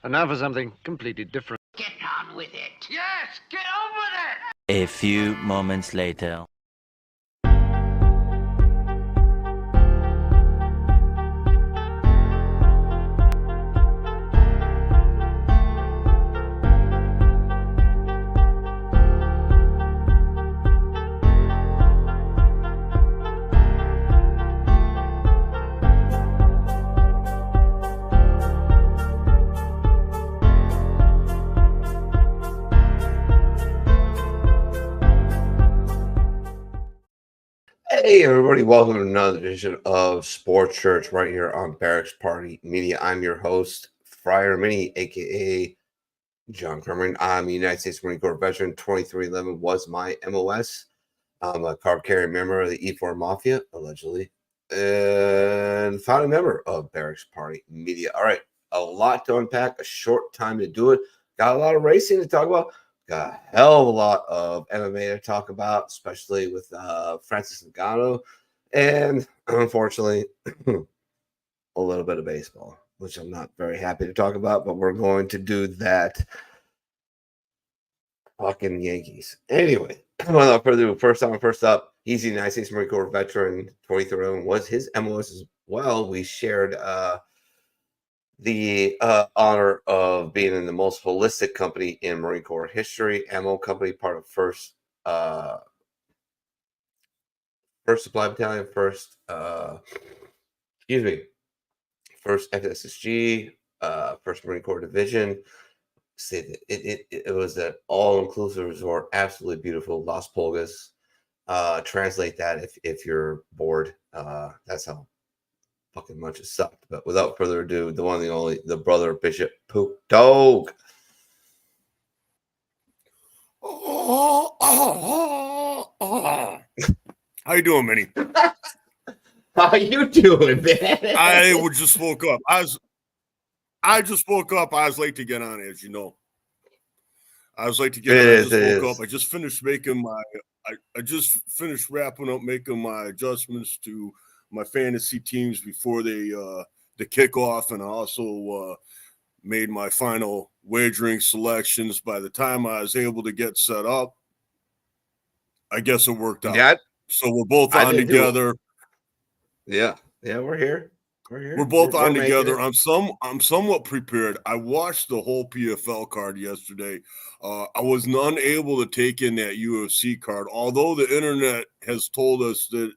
And now for something completely different. Get on with it. Yes, get on with it. A few moments later. Hey everybody, welcome to another edition of Sports Church right here on Barracks Party Media. I'm your host, Friar Mini, aka John Kerman. I'm a United States Marine Corps veteran. 2311 was my MOS. I'm a card carrying member of the E4 Mafia, allegedly, and founding member of Barracks Party Media. All right, a lot to unpack, a short time to do it. Got a lot of racing to talk about. Got a hell of a lot of MMA to talk about, especially with Francis Ngannou, and unfortunately, a little bit of baseball, which I'm not very happy to talk about, but we're going to do that. Fucking Yankees. Anyway, without further ado, first up, he's the United States Marine Corps veteran. 23 was his MOS as well. We shared the honor of being in the most holistic company in Marine Corps history, ammo company, part of first supply battalion, first FSSG, first Marine Corps division. It was an all-inclusive resort, absolutely beautiful. Las Pulgas. Translate that if you're bored. That's how fucking much it sucked. But without further ado, the one and the only, the brother of Bishop Poop Dog. How you doing, Minnie? How you doing, man? I just woke up. I just woke up. I was late to get on, as you know. I was late to get on. I just woke up. I just finished making my. I just finished wrapping up making my adjustments to my fantasy teams before the kickoff, and I also made my final wagering selections. By the time I was able to get set up, I guess it worked out. Yeah. So we're both on together. Yeah, we're here. We're both on together. I'm somewhat prepared. I watched the whole PFL card yesterday. I was unable to take in that UFC card, although the internet has told us that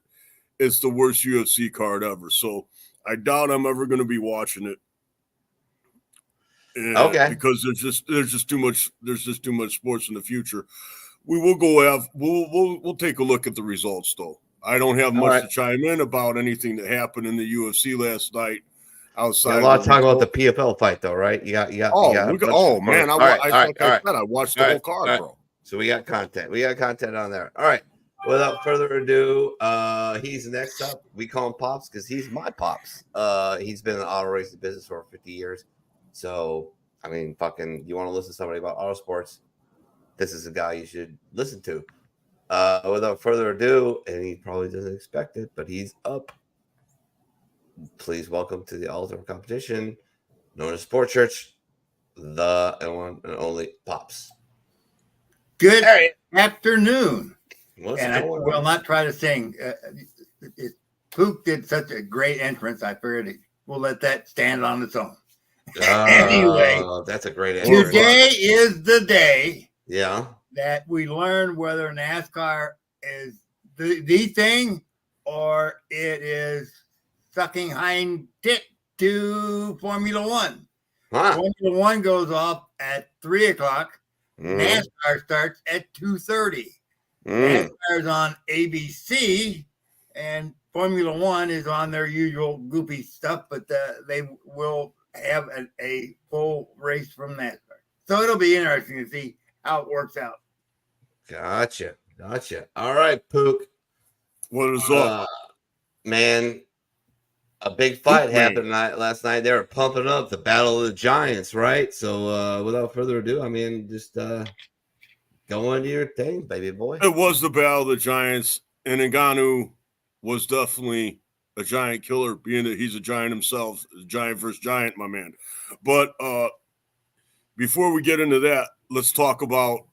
it's the worst UFC card ever. So I doubt I'm ever going to be watching it. Okay. Because there's just too much sports in the future. We will go we'll take a look at the results though. I don't have much to chime in about anything that happened in the UFC last night. Outside, a lot of talk about the PFL fight, though, right? You got. Oh man, I watched the whole card, bro. So we got content. We got content on there. All right. Without further ado, he's next up. We call him Pops because he's my Pops. He's been in the auto racing business for 50 years. So I mean, fucking, you want to listen to somebody about auto sports? This is a guy you should listen to. Without further ado, and he probably doesn't expect it, but he's up. Please welcome to the ultimate competition, known as Sports Church, the one and only Pops. Good afternoon. And I will not try to sing. Pook did such a great entrance. I figured we'll let that stand on its own. Anyway, that's a great entrance. Today is the day. Yeah. That we learn whether NASCAR is the thing or it is sucking hind tit to Formula One. Huh. Formula One goes off at 3:00. NASCAR starts at 2:30. NASCAR is on ABC, and Formula One is on their usual goofy stuff, but they will have a full race from NASCAR. So it'll be interesting to see how it works out. Gotcha. All right, Pook. What is up? Man, a big fight happened last night. They were pumping up the Battle of the Giants, right? So without further ado, I mean, just go into your thing, baby boy. It was the Battle of the Giants, and Ngannou was definitely a giant killer, being that he's a giant himself, giant versus giant, my man. But before we get into that, let's talk about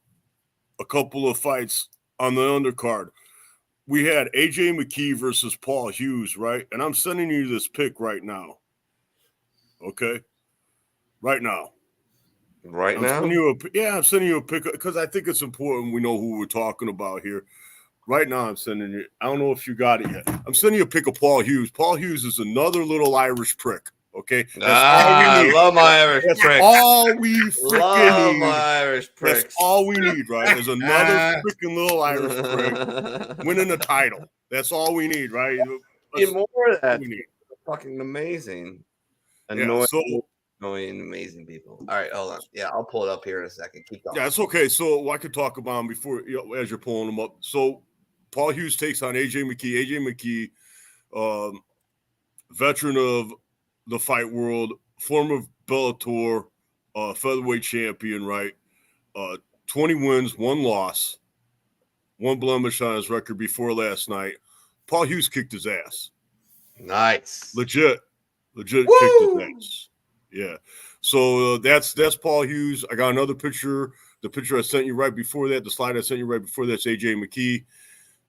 a couple of fights on the undercard. We had AJ McKee versus Paul Hughes, right? And I'm sending you this pic right now. Okay? Right now. I'm sending you a pic because I think it's important we know who we're talking about here. Right now, I'm sending you. I don't know if you got it yet. I'm sending you a pic of Paul Hughes. Paul Hughes is another little Irish prick. Okay, I love my Irish pricks. That's all we freaking need. My Irish pricks. That's all we need, right? Is another freaking little Irish prick winning the title. That's all we need, right? Get more of that. We need. Fucking amazing. Annoying, amazing people. All right, hold on. Yeah, I'll pull it up here in a second. Keep going. Yeah, it's okay. So I could talk about him before, as you're pulling them up. So Paul Hughes takes on AJ McKee. AJ McKee, veteran of the fight world, former Bellator featherweight champion, right? 20 wins, 1 loss, 1 blemish on his record before last night. Paul Hughes kicked his ass. Nice. Legit kicked his ass. Yeah. So that's Paul Hughes. I got another picture. The picture I sent you right before that, the slide I sent you right before that's AJ McKee.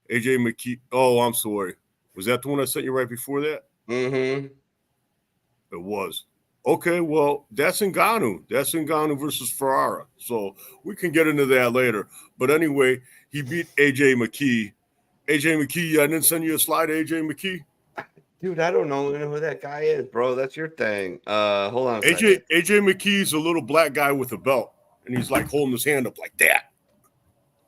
AJ McKee. Oh, I'm sorry. Was that the one I sent you right before that? Mm-hmm. It was. Okay, well, that's Ngannou. That's Ngannou versus Ferrara. So we can get into that later. But anyway, he beat AJ McKee. AJ McKee, I didn't send you a slide, AJ McKee. Dude, I don't know who that guy is, bro. That's your thing. Hold on a second. AJ McKee's a little black guy with a belt, and he's like holding his hand up like that.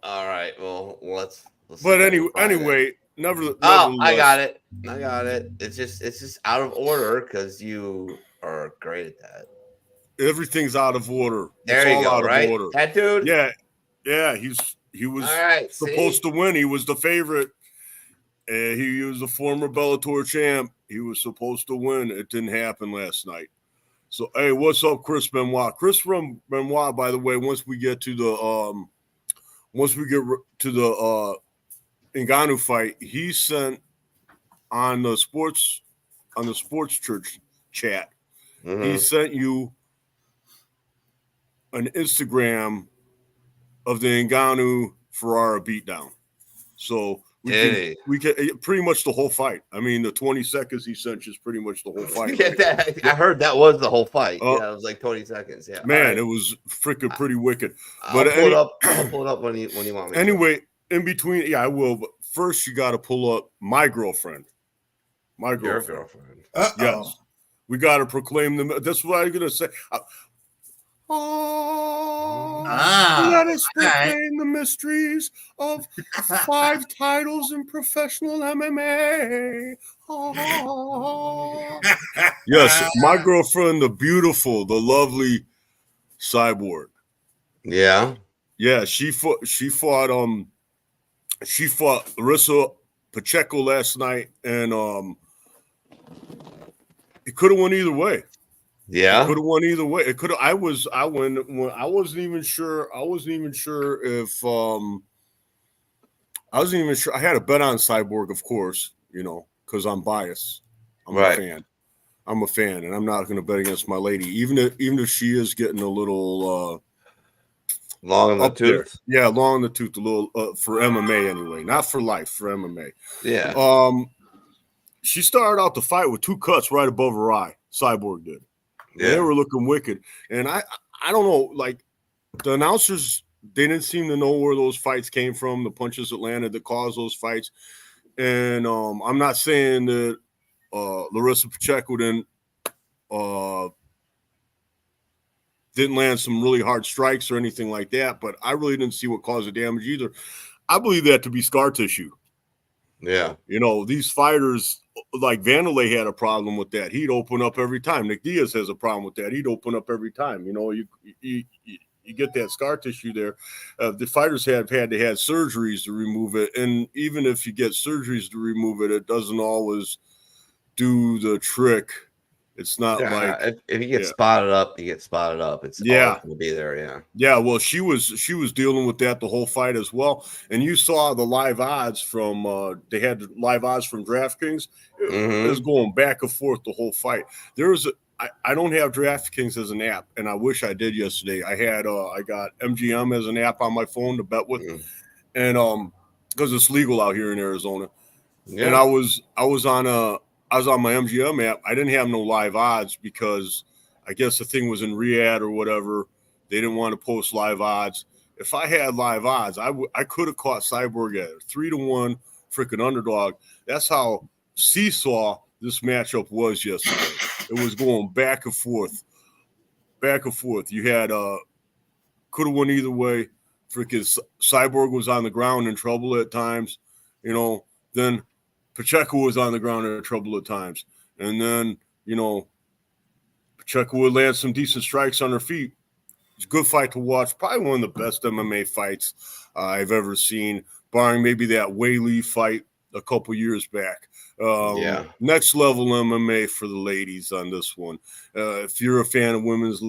All right, well, let's but anyway, never. I got it. It's just out of order because you are great at that. Everything's out of order. There you go. Right, that dude. Yeah. He was supposed to win. He was the favorite. And he was a former Bellator champ. He was supposed to win. It didn't happen last night. So, hey, what's up, Chris Benoit? Chris Benoit, by the way, once we get to the Ngannou fight, he sent on the sports church chat. Mm-hmm. He sent you an Instagram of the Ngannou Ferrara beatdown. So we can pretty much the whole fight. I mean, the 20 seconds he sent is pretty much the whole fight. I heard that was the whole fight. Yeah, it was like 20 seconds. Yeah, man, It was freaking pretty wicked. I'll pull it up when you want me. Anyway, in between, yeah, I will. But first, you got to pull up my girlfriend. Your girlfriend. Yes, we got to proclaim them. That's what I'm gonna say. Let us proclaim the mysteries of 5 titles in professional MMA. Yes, my girlfriend, the beautiful, the lovely Cyborg. Yeah. She fought Larissa Pacheco last night, and it could have went either way. Yeah, could have won either way. It could have. I wasn't even sure if I wasn't even sure. I had a bet on Cyborg, of course, because I'm biased. I'm a fan. I'm a fan, and I'm not going to bet against my lady, even if she is getting a little long in the tooth. Yeah, long in the tooth, a little for MMA anyway, not for life, for MMA. Yeah. She started out the fight with 2 cuts right above her eye. Cyborg did. Yeah. They were looking wicked. And I don't know, like the announcers, they didn't seem to know where those fights came from, the punches that landed that caused those fights. And I'm not saying that Larissa Pacheco didn't land some really hard strikes or anything like that, but I really didn't see what caused the damage either. I believe that to be scar tissue. Yeah. These fighters like Vanderlei had a problem with that. He'd open up every time. Nick Diaz has a problem with that. He'd open up every time. You get that scar tissue there. The fighters have had to have surgeries to remove it. And even if you get surgeries to remove it, it doesn't always do the trick. It's not like if you get spotted up, you get spotted up. It's always going to be there. Yeah. Yeah. Well, she was dealing with that the whole fight as well. And you saw the live odds from they had live odds from DraftKings. It was going back and forth the whole fight. I don't have DraftKings as an app, and I wish I did yesterday. I got MGM as an app on my phone to bet with, and because it's legal out here in Arizona. Yeah. And I was on my MGM app. I didn't have no live odds because I guess the thing was in Riyadh or whatever. They didn't want to post live odds. If I had live odds, I could have caught Cyborg at 3-1 freaking underdog. That's how seesaw this matchup was yesterday. It was going back and forth. You had could have won either way. Freaking Cyborg was on the ground in trouble at times, Then Pacheco was on the ground in trouble at times. And then, Pacheco would land some decent strikes on her feet. It's a good fight to watch. Probably one of the best MMA fights I've ever seen, barring maybe that Weili fight a couple years back. Next level MMA for the ladies on this one. If you're a fan of women's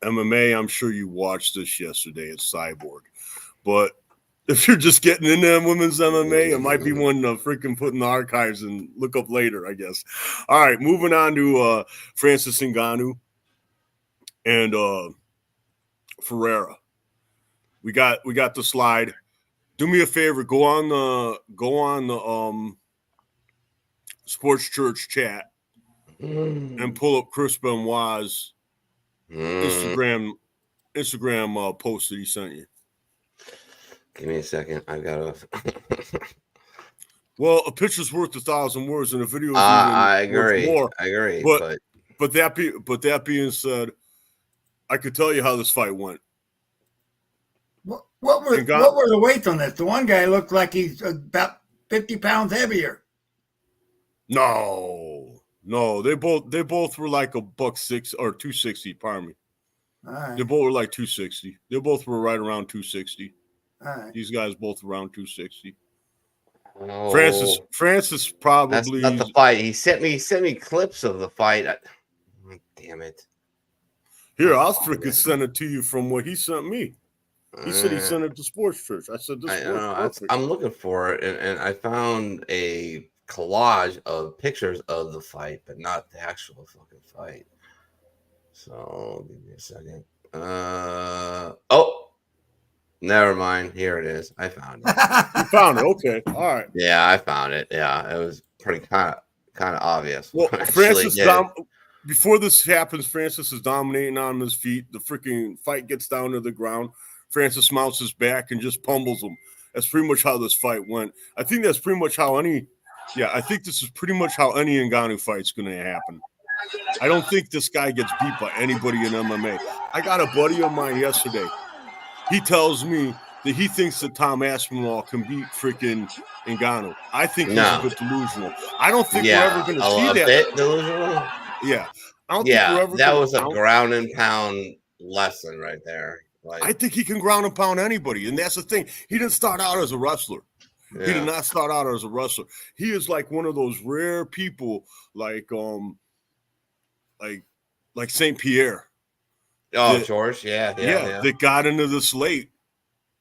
MMA, I'm sure you watched this yesterday at Cyborg. But if you're just getting into women's MMA, it might be one to freaking put in the archives and look up later, I guess. All right, moving on to Francis Ngannou and Ferrara. We got the slide. Do me a favor, go on the Sports Church chat and pull up Chris Benoit's Instagram post that he sent you. Give me a second. I gotta. Well, a picture's worth 1,000 words, and a video is I agree. More. I agree. But that being said, I could tell you how this fight went. What were the weights on this? The one guy looked like he's about 50 pounds heavier. No, they both were like $160 or 260. Pardon me. All right. They both were like 260. They both were right around 260. All right. These guys both around 260. Oh, Francis probably. That's not the fight. He sent me clips of the fight. Damn it. Here, I'll freaking send it to you from what he sent me. He said he sent it to Sports Church. I said this. I'm looking for it, and I found a collage of pictures of the fight, but not the actual fucking fight. So give me a second. Oh, never mind. Here it is. I found it. You found it. Okay. All right. Yeah, I found it. Yeah, it was pretty kind of obvious. Well, Francis, before this happens, Francis is dominating on his feet. The freaking fight gets down to the ground. Francis mounts his back and just pummels him. That's pretty much how this fight went. I think that's pretty much how any. Yeah, I think this is pretty much how any Ngannou fight's going to happen. I don't think this guy gets beat by anybody in MMA. I got a buddy of mine yesterday. He tells me that he thinks that Tom Aspinall can beat freaking Ngannou. I think he's a bit delusional. I don't think we're ever going to see that. Bit delusional? Yeah. I don't think we're ever that was a ground and pound lesson right there. Like, I think he can ground and pound anybody. And that's the thing. He didn't start out as a wrestler. Yeah. He did not start out as a wrestler. He is like one of those rare people like St. Pierre. Oh, George, yeah. That got into this late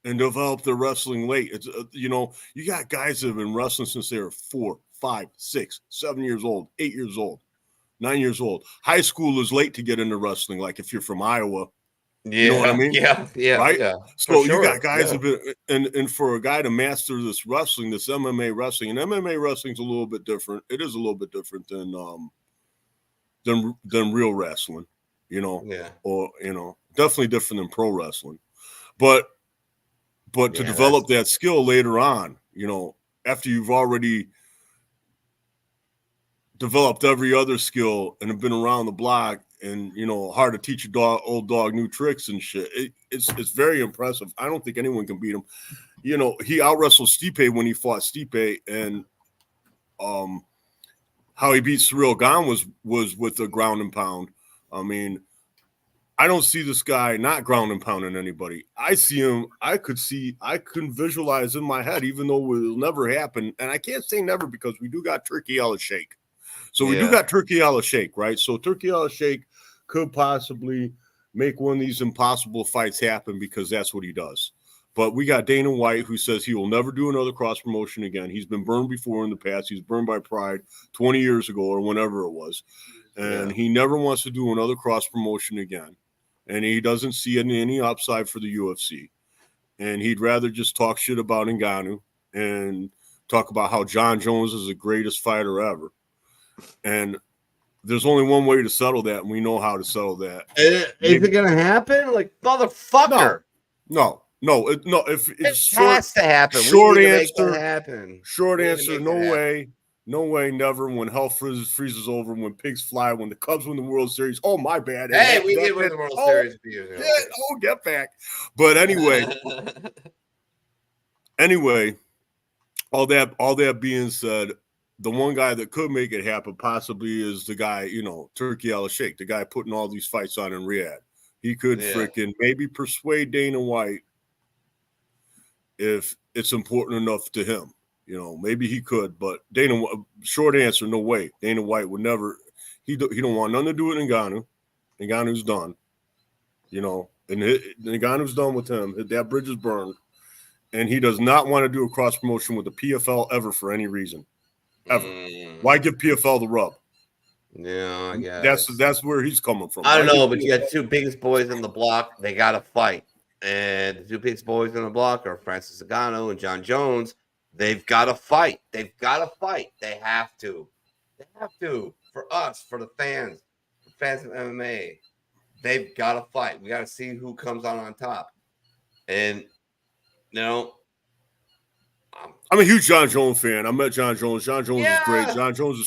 and developed their wrestling late. It's you got guys that have been wrestling since they were 4, 5, 6, 7 years old, 8 years old, 9 years old. High school is late to get into wrestling. Like if you're from Iowa, you know what I mean? Yeah, right. Yeah, so you got guys have been, and for a guy to master this wrestling, this MMA wrestling, and MMA wrestling is a little bit different. It is a little bit different than real wrestling, or definitely different than pro wrestling, but to develop that skill later on, after you've already developed every other skill and have been around the block and hard to teach old dog new tricks and shit. It's very impressive. I don't think anyone can beat him. He out wrestled Stipe when he fought Stipe, and how he beat Ciryl Gane was with a ground and pound. I mean, I don't see this guy not ground and pounding anybody. I see him. I can visualize in my head, even though it will never happen. And I can't say never because we do got Turki Al-Sheikh. So we do got Turki Al-Sheikh, right? So Turki Al-Sheikh could possibly make one of these impossible fights happen because that's what he does. But we got Dana White, who says he will never do another cross promotion again. He's been burned before in the past. He's burned by Pride 20 years ago or whenever it was. And he never wants to do another cross promotion again. And he doesn't see any upside for the UFC. And he'd rather just talk shit about Ngannou and talk about how John Jones is the greatest fighter ever. And there's only one way to settle that, and we know how to settle that. Is it going to happen? Like, motherfucker. No. If it has to happen. Short answer, no happen. way. No way, never. When hell freezes over, when pigs fly, when the Cubs win the World Series. Oh, my bad. Hey, we did win the World Series a few years ago. Yeah, get back. But anyway, all that being said, the one guy that could make it happen possibly is the guy, Turki Al-Sheikh, the guy putting all these fights on in Riyadh. He could freaking maybe persuade Dana White if it's important enough to him. Maybe he could, but short answer, no way. Dana White would never. He don't want nothing to do with Ngannou. Ngannou's done. And Ngannou's done with him. That bridge is burned, and he does not want to do a cross promotion with the PFL ever for any reason, ever. Why give PFL the rub? Yeah, I guess that's where he's coming from. I don't know, but you got two biggest boys in the block. They got to fight, and the two biggest boys in the block are Francis Ngannou and John Jones. They've got to fight. They have to. For us, for the fans of MMA, they've got to fight. We got to see who comes on top. And, I'm a huge John Jones fan. I met John Jones. John Jones is great. John Jones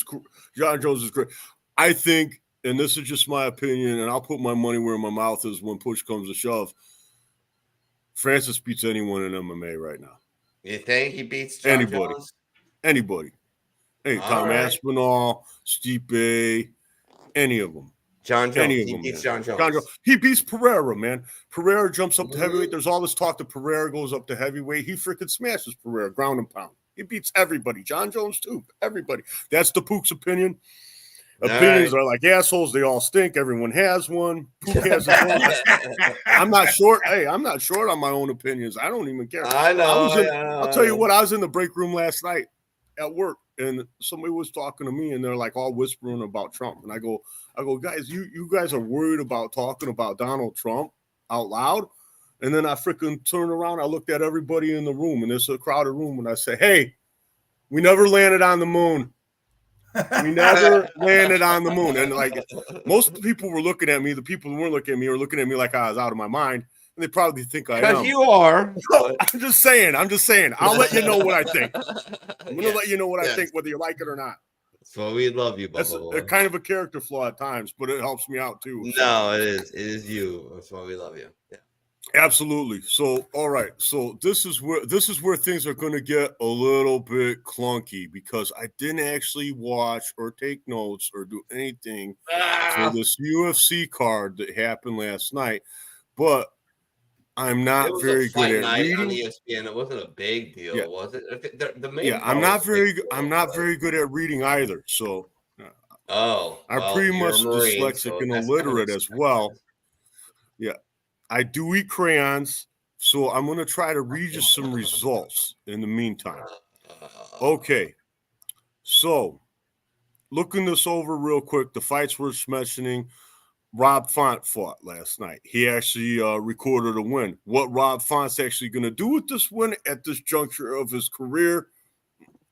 is great. I think, and this is just my opinion, and I'll put my money where my mouth is when push comes to shove, Francis beats anyone in MMA right now. You think he beats John Jones? Anybody. Hey, Tom Aspinall, Stipe, any of them. John Jones. He beats John Jones. He beats Pereira, man. Pereira jumps up to heavyweight. There's all this talk that Pereira goes up to heavyweight. He freaking smashes Pereira, ground and pound. He beats everybody. John Jones too. Everybody. That's the Pook's opinion. Opinions are like assholes. They all stink. Everyone has one. Pook has his own. I'm not short. Hey, I'm not short on my own opinions. I don't even care. I know. I'll tell you what. I was in the break room last night at work, and somebody was talking to me, and they're like all whispering about Trump. And I go, guys, you guys are worried about talking about Donald Trump out loud? And then I freaking turned around. I looked at everybody in the room, and it's a crowded room, and I said, hey, we never landed on the moon. We never landed on the moon. And like most people were looking at me, the people who weren't looking at me were looking at me like I was out of my mind. And they probably think I am. Because you are. I'm just saying. I'll let you know what I think. I'm going to let you know what I think, whether you like it or not. So we love you, That's a kind of a character flaw at times, but it helps me out too. No, it is. It is you. That's why we love you. Yeah. Absolutely. So, all right. So this is where things are going to get a little bit clunky because I didn't actually watch or take notes or do anything for this UFC card that happened last night, but I'm not very good at reading. On ESPN. It wasn't a big deal, was it? The main I'm not very good at reading either. So, I'm pretty much dyslexic and illiterate as well. Yeah. I do eat crayons, so I'm going to try to read you some results in the meantime. Okay, so looking this over real quick, the fights we're mentioning, Rob Font fought last night. He actually recorded a win. What Rob Font's actually going to do with this win at this juncture of his career,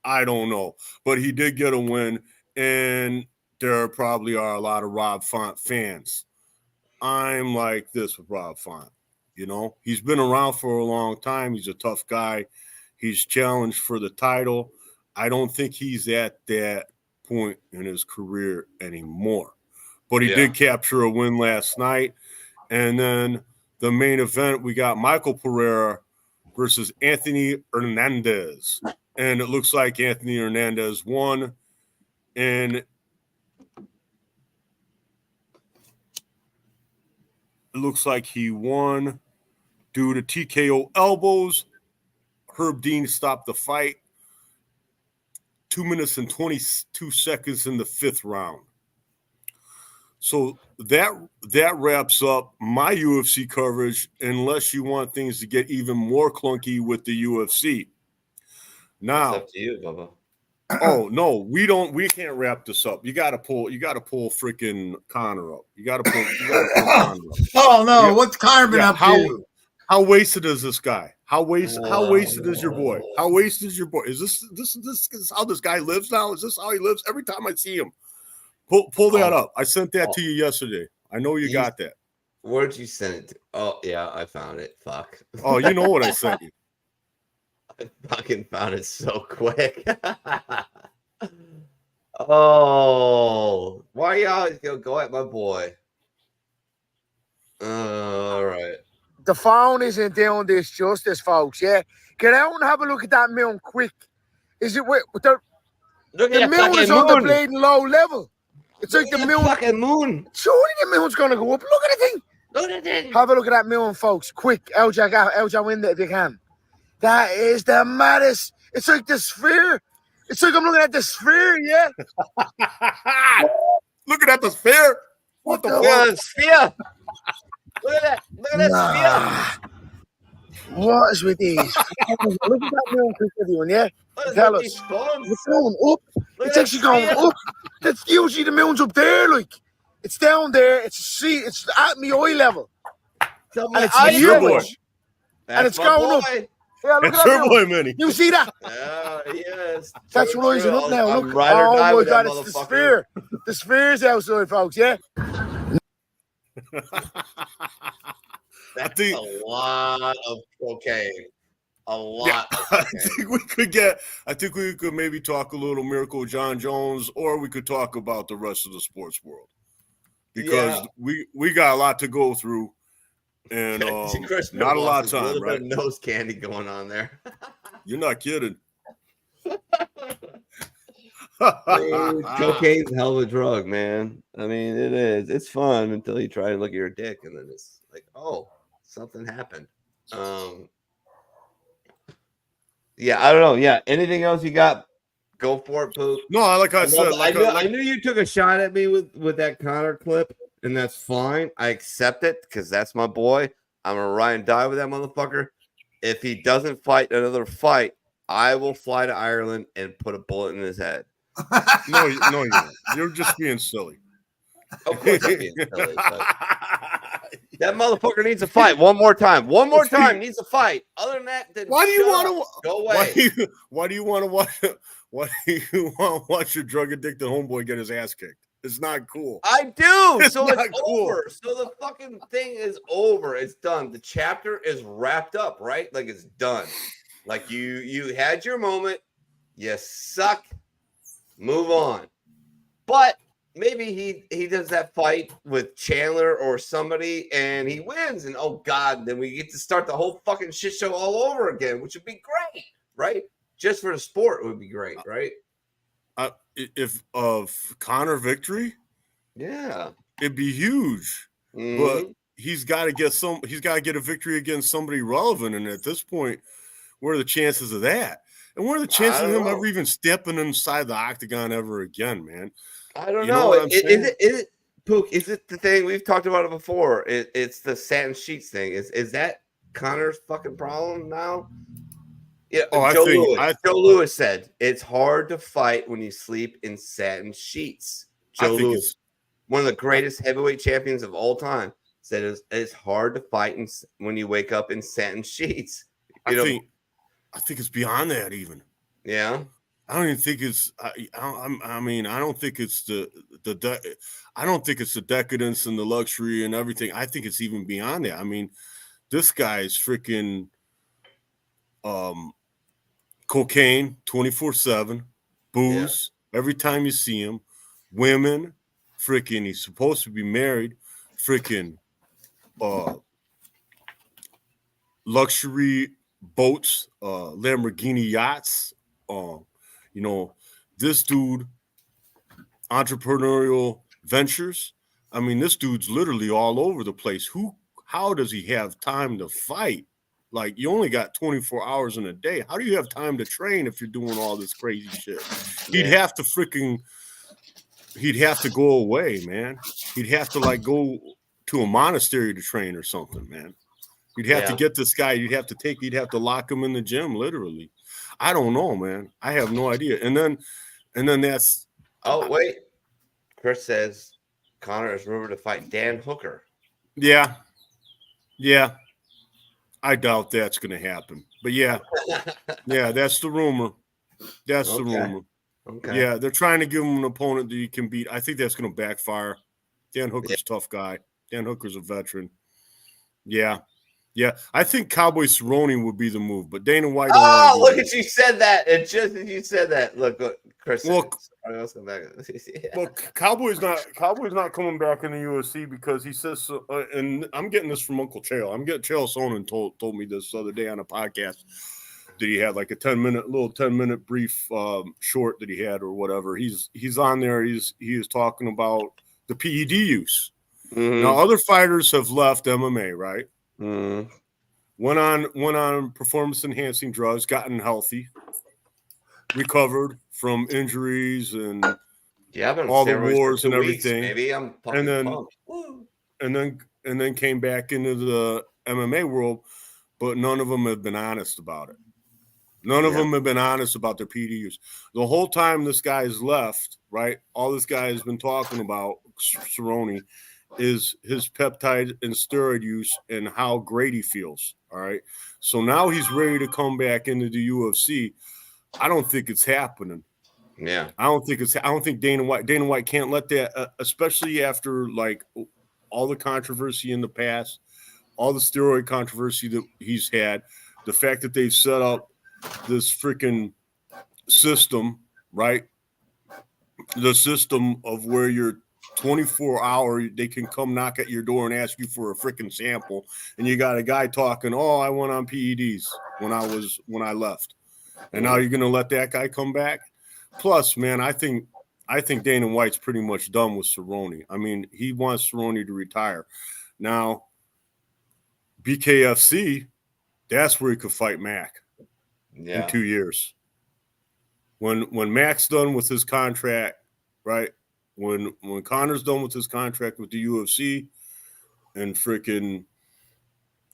I don't know. But he did get a win, and there probably are a lot of Rob Font fans. I'm like this with Rob Font. You know, he's been around for a long time. He's a tough guy. He's challenged for the title. I don't think he's at that point in his career anymore. But he did capture a win last night. And then the main event, we got Michael Pereira versus Anthony Hernandez. And it looks like Anthony Hernandez won. And it looks like he won due to TKO elbows. Herb Dean stopped the fight. 2 minutes and 22 seconds in the fifth round. So that wraps up my UFC coverage, unless you want things to get even more clunky with the UFC. Now, it's up to you, Bubba. Oh no, we can't wrap this up. You gotta pull freaking Connor up. You gotta pull Connor up. Oh no, what's Connor been up to? How wasted is this guy? How wasted is your boy? How wasted is your boy? Is this is how this guy lives now? Is this how he lives? Every time I see him. Pull that up. I sent that to you yesterday. I know you got that. Where'd you send it to? Oh yeah, I found it. Fuck. Oh, you know what I sent you. I fucking found it so quick. Oh, why you always go at my boy? All right. The phone isn't doing this justice, folks. Yeah, get out and have a look at that moon quick. Is it the moon is on the bleeding low level? It's like the moon. Fucking moon. Surely the moon's gonna go up. Look at the thing. Look at it. Have a look at that moon, folks. Quick, LJ window if you can. That is the maddest. It's like the sphere. It's like I'm looking at the sphere, yeah. Looking at the sphere? What the sphere? Look at that. Look at that sphere. What is with these? Look at that moon, quick, everyone, yeah? Tell us. It's going up. It's actually going up. That's usually the moon's up there, like. It's down there. It's at me eye level. And it's huge. And it's going up. Yeah, look it's at that boy, Minnie. You see that? Yes. That's rising up now. Look. Oh my God, it's the sphere. The sphere's outside, folks, yeah? That's a lot of cocaine. A lot. Yeah, of cocaine. I think we could maybe talk a little Miracle John Jones, or we could talk about the rest of the sports world. Because we got a lot to go through. And not a lot of time, right? Nose candy going on there. You're not kidding. Cocaine's a hell of a drug, man. I mean, it is. It's fun until you try and look at your dick, and then it's like, oh, something happened. Yeah, I don't know. Yeah, anything else you got? Go for it, Poop. No, like I said, I knew you took a shot at me with that Connor clip, and that's fine. I accept it because that's my boy. I'm gonna ride and die with that motherfucker. If he doesn't fight another fight, I will fly to Ireland and put a bullet in his head. No, you won't. You're just being silly. Of course, I'm being silly. But that motherfucker needs a fight one more time. One more time needs a fight. Other than that, then why do you want to go away? Why do you want to watch? Why do you want to watch your drug addicted homeboy get his ass kicked? It's not cool. I do. It's so not it's cool. over. So the fucking thing is over. It's done. The chapter is wrapped up, right? Like it's done. Like you had your moment. You suck. Move on. But maybe he does that fight with Chandler or somebody and he wins. And oh God, then we get to start the whole fucking shit show all over again, which would be great, right? Just for the sport would be great, right? If of Connor victory, yeah, it'd be huge. Mm-hmm. But he's got to get a victory against somebody relevant. And at this point, what are the chances of that? And what are the chances of him ever even stepping inside the octagon ever again, man? I don't know. Is it Pook? Is it the thing we've talked about it before? It's the satin sheets thing. Is that Connor's fucking problem now? Yeah. Joe Louis said it's hard to fight when you sleep in satin sheets. Joe Louis, one of the greatest heavyweight champions of all time, said it's hard to fight when you wake up in satin sheets. I think it's beyond that even. Yeah. I don't even think it's. I mean, I don't think it's I don't think it's the decadence and the luxury and everything. I think it's even beyond that. I mean, this guy's freaking cocaine 24/7, booze every time you see him, women, freaking. He's supposed to be married, freaking luxury boats, Lamborghini yachts. You know, this dude, entrepreneurial ventures. I mean, this dude's literally all over the place. How does he have time to fight? Like, you only got 24 hours in a day. How do you have time to train if you're doing all this crazy shit? He'd have to go away, man. He'd have to go to a monastery to train or something, man. You'd have to get this guy. You'd have to lock him in the gym, literally. I don't know, man. I have no idea. And then that's. Oh wait, Chris says Connor is rumored to fight Dan Hooker. Yeah. I doubt that's going to happen. But yeah, that's the rumor. That's the rumor. Okay. Yeah, they're trying to give him an opponent that he can beat. I think that's going to backfire. Dan Hooker's a tough guy. Dan Hooker's a veteran. Yeah. I think Cowboy Cerrone would be the move, but Dana White. Oh, look at you said that, and just as you said that, look, Chris. Well, Cowboy's not coming back in the UFC because he says so, and I'm getting this from Uncle Chael. Chael Sonnen told me this the other day on a podcast that he had like a 10-minute brief short that he had or whatever. He's on there. He is talking about the PED use. Mm-hmm. Now other fighters have left MMA, right? Mm. Went on performance enhancing drugs, gotten healthy, recovered from injuries and all the wars and everything. Maybe I'm and then came back into the MMA world, but none of them have been honest about it. None of them have been honest about their PD use. The whole time this guy's left, right? All this guy has been talking about, Cerrone, is his peptide and steroid use and how great he feels. All right. So now he's ready to come back into the UFC. I don't think it's happening. Yeah. I don't think Dana White can't let that, especially after like all the controversy in the past, all the steroid controversy that he's had, the fact that they've set up this freaking system, right? The system of where you're 24-hour, they can come knock at your door and ask you for a freaking sample, and you got a guy talking, "Oh, I went on PEDs when I left," and now you're gonna let that guy come back? Plus, man, I think Dana White's pretty much done with Cerrone. I mean, he wants Cerrone to retire. Now, BKFC, that's where he could fight Mac. in 2 years. When Mac's done with his contract, right? When Conor's done with his contract with the UFC, and freaking,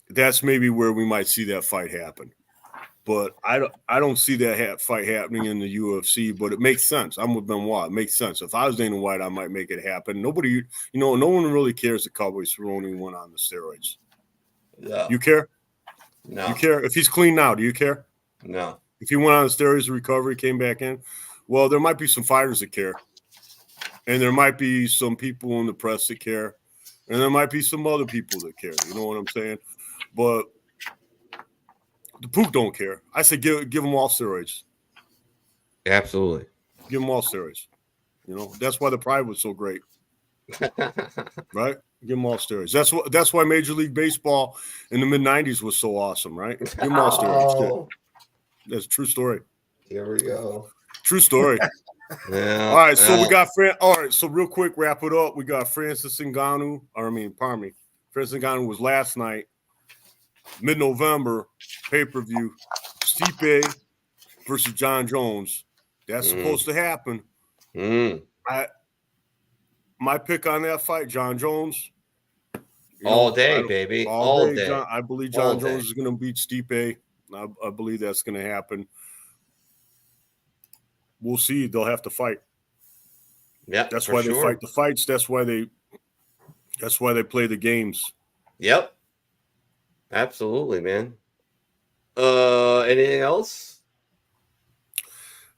that's maybe where we might see that fight happen. But I don't see that fight happening in the UFC. But it makes sense. I'm with Benoit. It makes sense. If I was Dana White, I might make it happen. Nobody, no one really cares that Cowboy Cerrone went on the steroids. Yeah. You care? No. You care if he's clean now? Do you care? No. If he went on the steroids, recovery, came back in, well, there might be some fighters that care, and there might be some people in the press that care, and there might be some other people that care. You know what I'm saying? But the Pook don't care. I say give them all steroids. Absolutely. Give them all steroids. You know, that's why the Pride was so great. Right? Give them all steroids. That's why Major League Baseball in the mid-'90s was so awesome, right? Give them all steroids. That's a true story. Here we go. True story. Yeah. All right, so we got all right, so real quick, wrap it up. We got Francis Ngannou. Francis Ngannou was last night, mid-November, pay-per-view. Stipe versus John Jones. That's supposed to happen. My pick on that fight, John Jones. All day, baby. All day. I believe John Jones is going to beat Stipe. I believe that's going to happen. We'll see. They'll have to fight. Yeah, that's why they fight the fights. That's why they play the games. Yep. Absolutely, man. Anything else?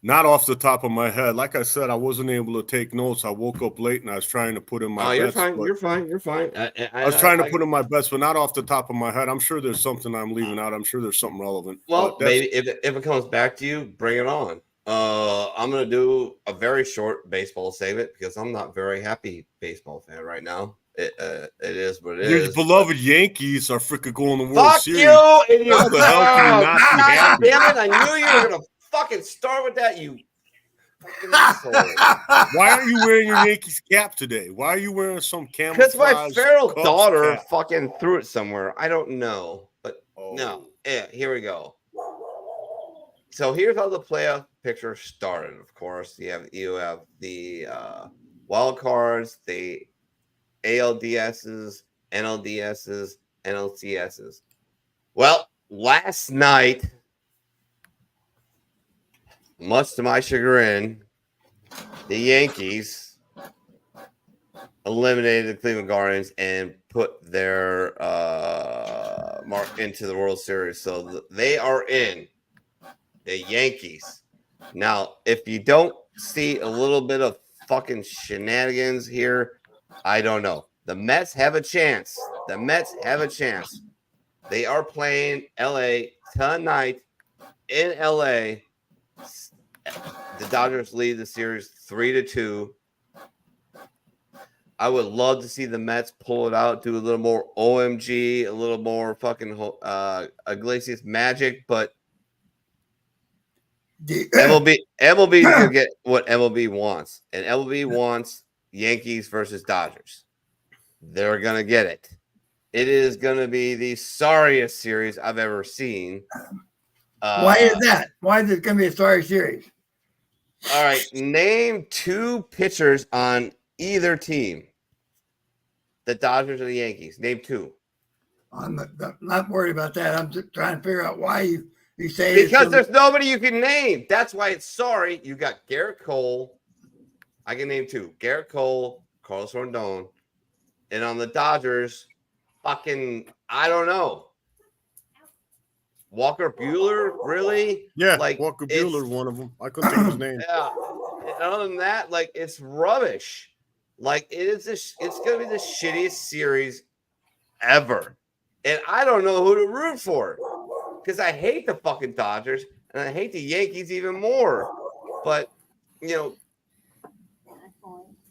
Not off the top of my head. Like I said, I wasn't able to take notes. I woke up late and I was trying to put in my bets. You're fine. I was trying to put in my bets, but not off the top of my head. I'm sure there's something I'm leaving out. I'm sure there's something relevant. Well, maybe if it comes back to you, bring it on. I'm going to do a very short baseball segment because I'm not very happy baseball fan right now. It is what it is. Your beloved Yankees are freaking going to the World Series. Fuck you! How the hell can you not be happy? Damn it, I knew you were going to fucking start with that, you fucking asshole. Why aren't you wearing your Yankees cap today? Why are you wearing some camouflage? Because my feral Cubs daughter cap? fucking threw it somewhere. I don't know. But no. Yeah, here we go. So here's how the playoff picture started, of course. You have the wild cards, the ALDSs, NLDSs, NLCSs. Well, last night, much to my chagrin, the Yankees eliminated the Cleveland Guardians and put their mark into the World Series. So they are in, the Yankees. Now, if you don't see a little bit of fucking shenanigans here, I don't know. The Mets have a chance. They are playing LA tonight in LA. The Dodgers lead the series 3-2. I would love to see the Mets pull it out, do a little more OMG, a little more fucking Iglesias magic, but MLB is gonna get what MLB wants, and MLB wants Yankees versus Dodgers. They're gonna get it. It is gonna be the sorriest series I've ever seen. Why is that? Why is it gonna be a sorry series? All right, name two pitchers on either team. The Dodgers or the Yankees. Name two. I'm not worried about that. I'm just trying to figure out why you say because there's nobody you can name. That's why it's sorry. You got Garrett Cole. I can name two. Garrett Cole, Carlos Rondon. And on the Dodgers, fucking, I don't know. Walker Buehler, really? Yeah, like Walker Buehler, one of them. I couldn't think of his name. Yeah. And other than that, like, it's rubbish. Like, it's going to be the shittiest series ever. And I don't know who to root for. Because I hate the fucking Dodgers, and I hate the Yankees even more. But, you know,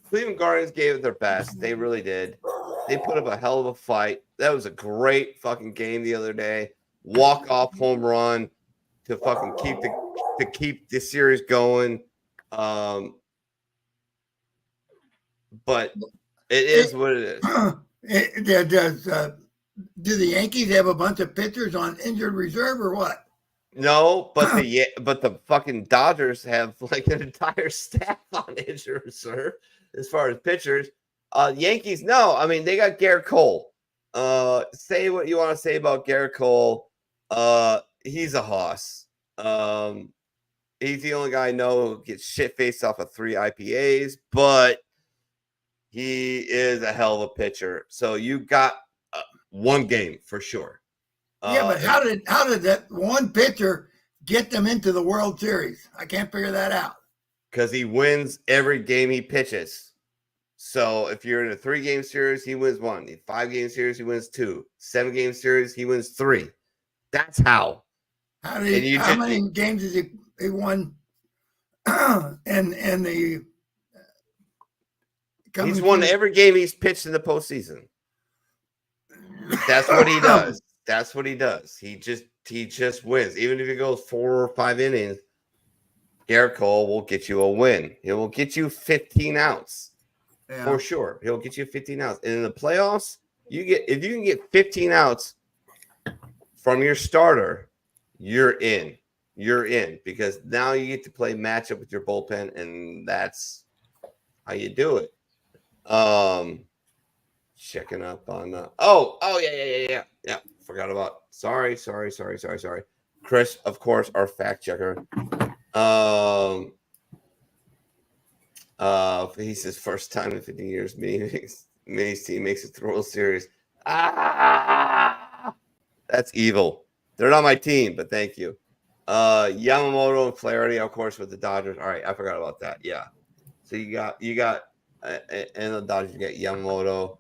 Cleveland Guardians gave it their best. They really did. They put up a hell of a fight. That was a great fucking game the other day. Walk-off home run to fucking keep the series going. But it is what it is. Do the Yankees have a bunch of pitchers on injured reserve or what? No, but the fucking Dodgers have like an entire staff on injured reserve as far as pitchers. Yankees, no. I mean, they got Garrett Cole. Say what you want to say about Garrett Cole. He's a hoss. He's the only guy I know who gets shit faced off of 3 IPAs, but he is a hell of a pitcher. So you got one game for sure. Yeah, but how did that one pitcher get them into the World Series? I can't figure that out. Because he wins every game he pitches. So if you're in a 3-game series, he wins 1. In 5-game series, he wins 2. 7-game series, he wins 3. That's how. How many games has he won? and the he's won every game he's pitched in the postseason. That's what he does. That's what he does. He just wins. Even if he goes 4 or 5 innings, Garrett Cole will get you a win. He will get you 15 outs for sure. He'll get you 15 outs. And in the playoffs, if you can get 15 outs from your starter, you're in. You're in because now you get to play matchup with your bullpen, and that's how you do it. Checking up on yeah. Forgot about. Sorry. Chris, of course, our fact checker. He says first time in 15 years, Minnie's team makes it to the World Series. That's evil. They're not my team, but thank you. Yamamoto and Flaherty, of course, with the Dodgers. All right, I forgot about that. Yeah. So you got and the Dodgers, you got Yamamoto,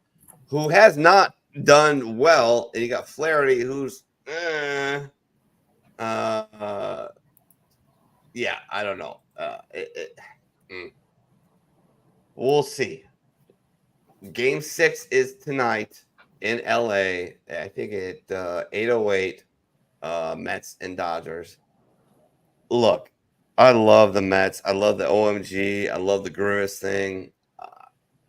who has not done well, and you got Flaherty, who's yeah, I don't know. We'll see. Game 6 is tonight in LA. I think at 8:08. Mets and Dodgers. Look, I love the Mets. I love the OMG. I love the Grimace thing.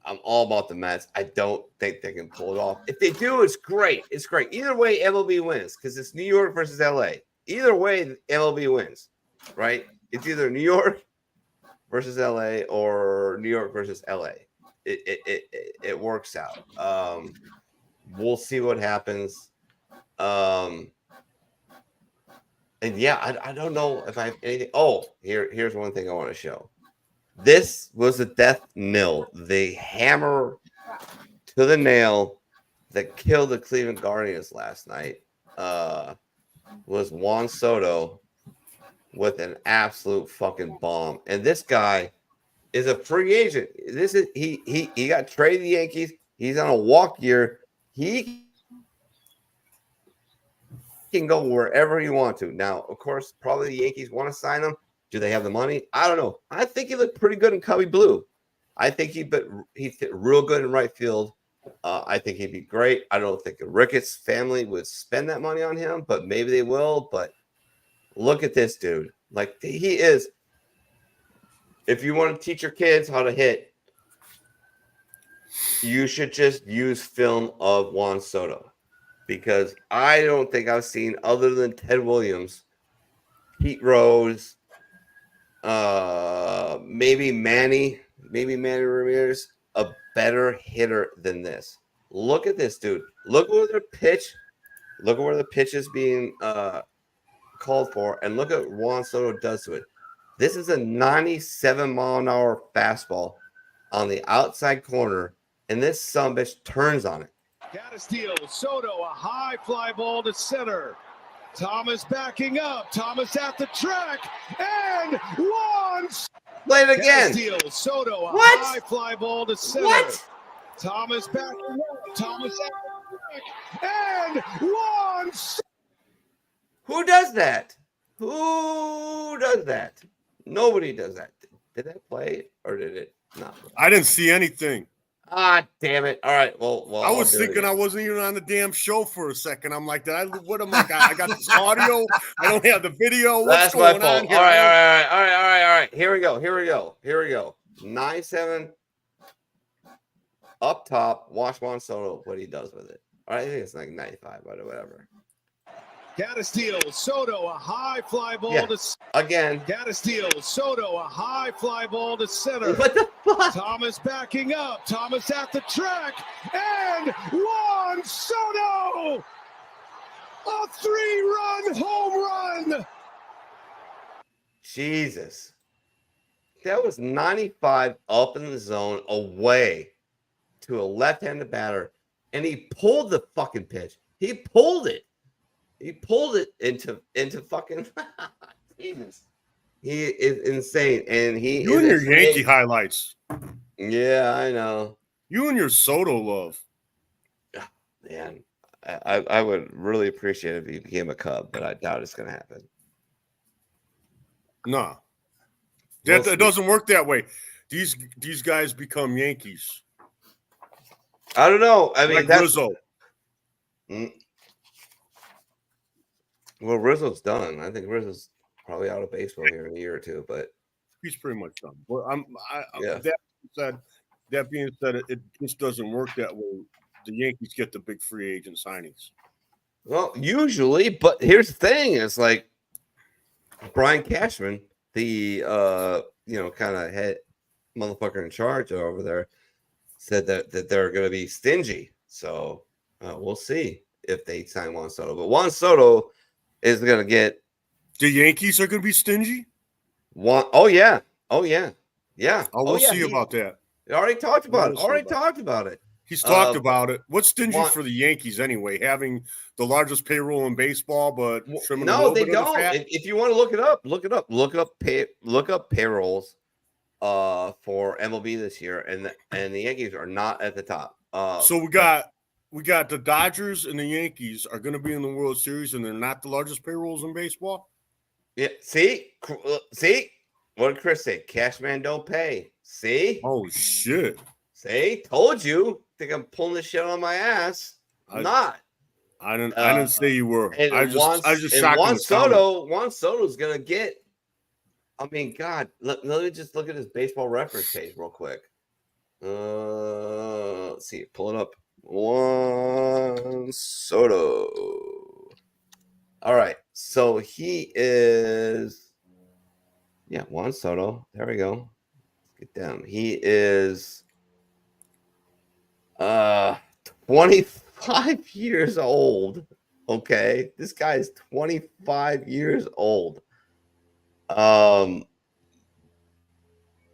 I'm all about the Mets. I don't think they can pull it off. If they do, it's great. It's great. Either way, MLB wins because it's New York versus LA. Either way, MLB wins, right? It's either New York versus LA or New York versus LA. It works out. We'll see what happens. And yeah, I don't know if I have anything. Oh, here's one thing I want to show. This was a death knell. The hammer to the nail that killed the Cleveland Guardians last night was Juan Soto with an absolute fucking bomb. And this guy is a free agent. He got traded to the Yankees. He's on a walk year. He can go wherever he wants to. Now, of course, probably the Yankees want to sign him. Do they have the money? I don't know. I think he looked pretty good in Cubby Blue. I think he fit real good in right field. I think he'd be great. I don't think the Ricketts family would spend that money on him, but maybe they will. But look at this dude. Like, he is. If you want to teach your kids how to hit, you should just use film of Juan Soto. Because I don't think I've seen, other than Ted Williams, Pete Rose, maybe Manny Ramirez, a better hitter than this. Look at this dude. Look where the pitch is being called for, and look at what Juan Soto does to it. This is a 97-mile-an-hour fastball on the outside corner, and this sumbitch turns on it. Got a steal. Soto, a high fly ball to center. Thomas backing up. Thomas at the track. And Juan. Play it again. Steal. Soto, a high fly ball to center. What? Thomas backing up. Thomas at the track. And Juan. Who does that? Who does that? Nobody does that. Did that play or did it not? I didn't see anything. Ah, damn it. All right. Well, I was thinking I wasn't even on the damn show for a second. I'm like, what am I got this audio. I don't have the video. What's going on here? All right. Here we go. 9-7 up top. Watch Juan Soto, what he does with it. All right, I think it's like 95, but whatever. Castillo, Soto, a high fly ball Yeah. to Again. Castillo, Soto, a high fly ball to center. What the fuck? Thomas backing up. Thomas at the track. And Juan Soto! A 3-run home run! Jesus. That was 95 up in the zone away to a left-handed batter. And he pulled the fucking pitch. He pulled it. He pulled it into fucking Jesus. He is insane. And you and your Yankee highlights. Yeah, I know. You and your Soto love. Man, I would really appreciate it if he became a Cub, but I doubt it's gonna happen. No. We'll That see. doesn't work that way. These guys become Yankees. I don't know. I mean, Like that's Rizzo. Well, Rizzo's done. I think Rizzo's probably out of baseball here in a year or two, but He's pretty much done. Well, Yeah. That being said, it just doesn't work that way. The Yankees get the big free agent signings. well, usually, but here's the thing: it's like Brian Cashman, the kind of head motherfucker in charge over there, said that they're going to be stingy. So we'll see if they sign Juan Soto. But Juan Soto is going to get The Yankees are going to be stingy. one. Oh yeah. Yeah. We'll see about that. We already talked about it. We'll see Already about talked about it. He's talked about it. What's stingy Juan- for the Yankees anyway? Having the largest payroll in baseball, but trimming a No, little they bit of the don't. fat? If you want to look it up, look up payrolls for MLB this year, and the Yankees are not at the top. So we got the Dodgers and the Yankees are going to be in the World Series, and they're not the largest payrolls in baseball. Yeah, see, what did Chris say? Cash man don't pay. See, Oh shit! see, told you. Think I'm pulling this shit on my ass? I'm not. I didn't say you were. And I just shocked Juan and astounded. Juan Soto's gonna get. I mean, God, let me just look at his baseball reference page real quick. Let's see, pull it up. Juan Soto. All right, so he is. Yeah, Juan Soto. There we go. Let's get down. He is 25 years old. Okay, this guy is 25 years old.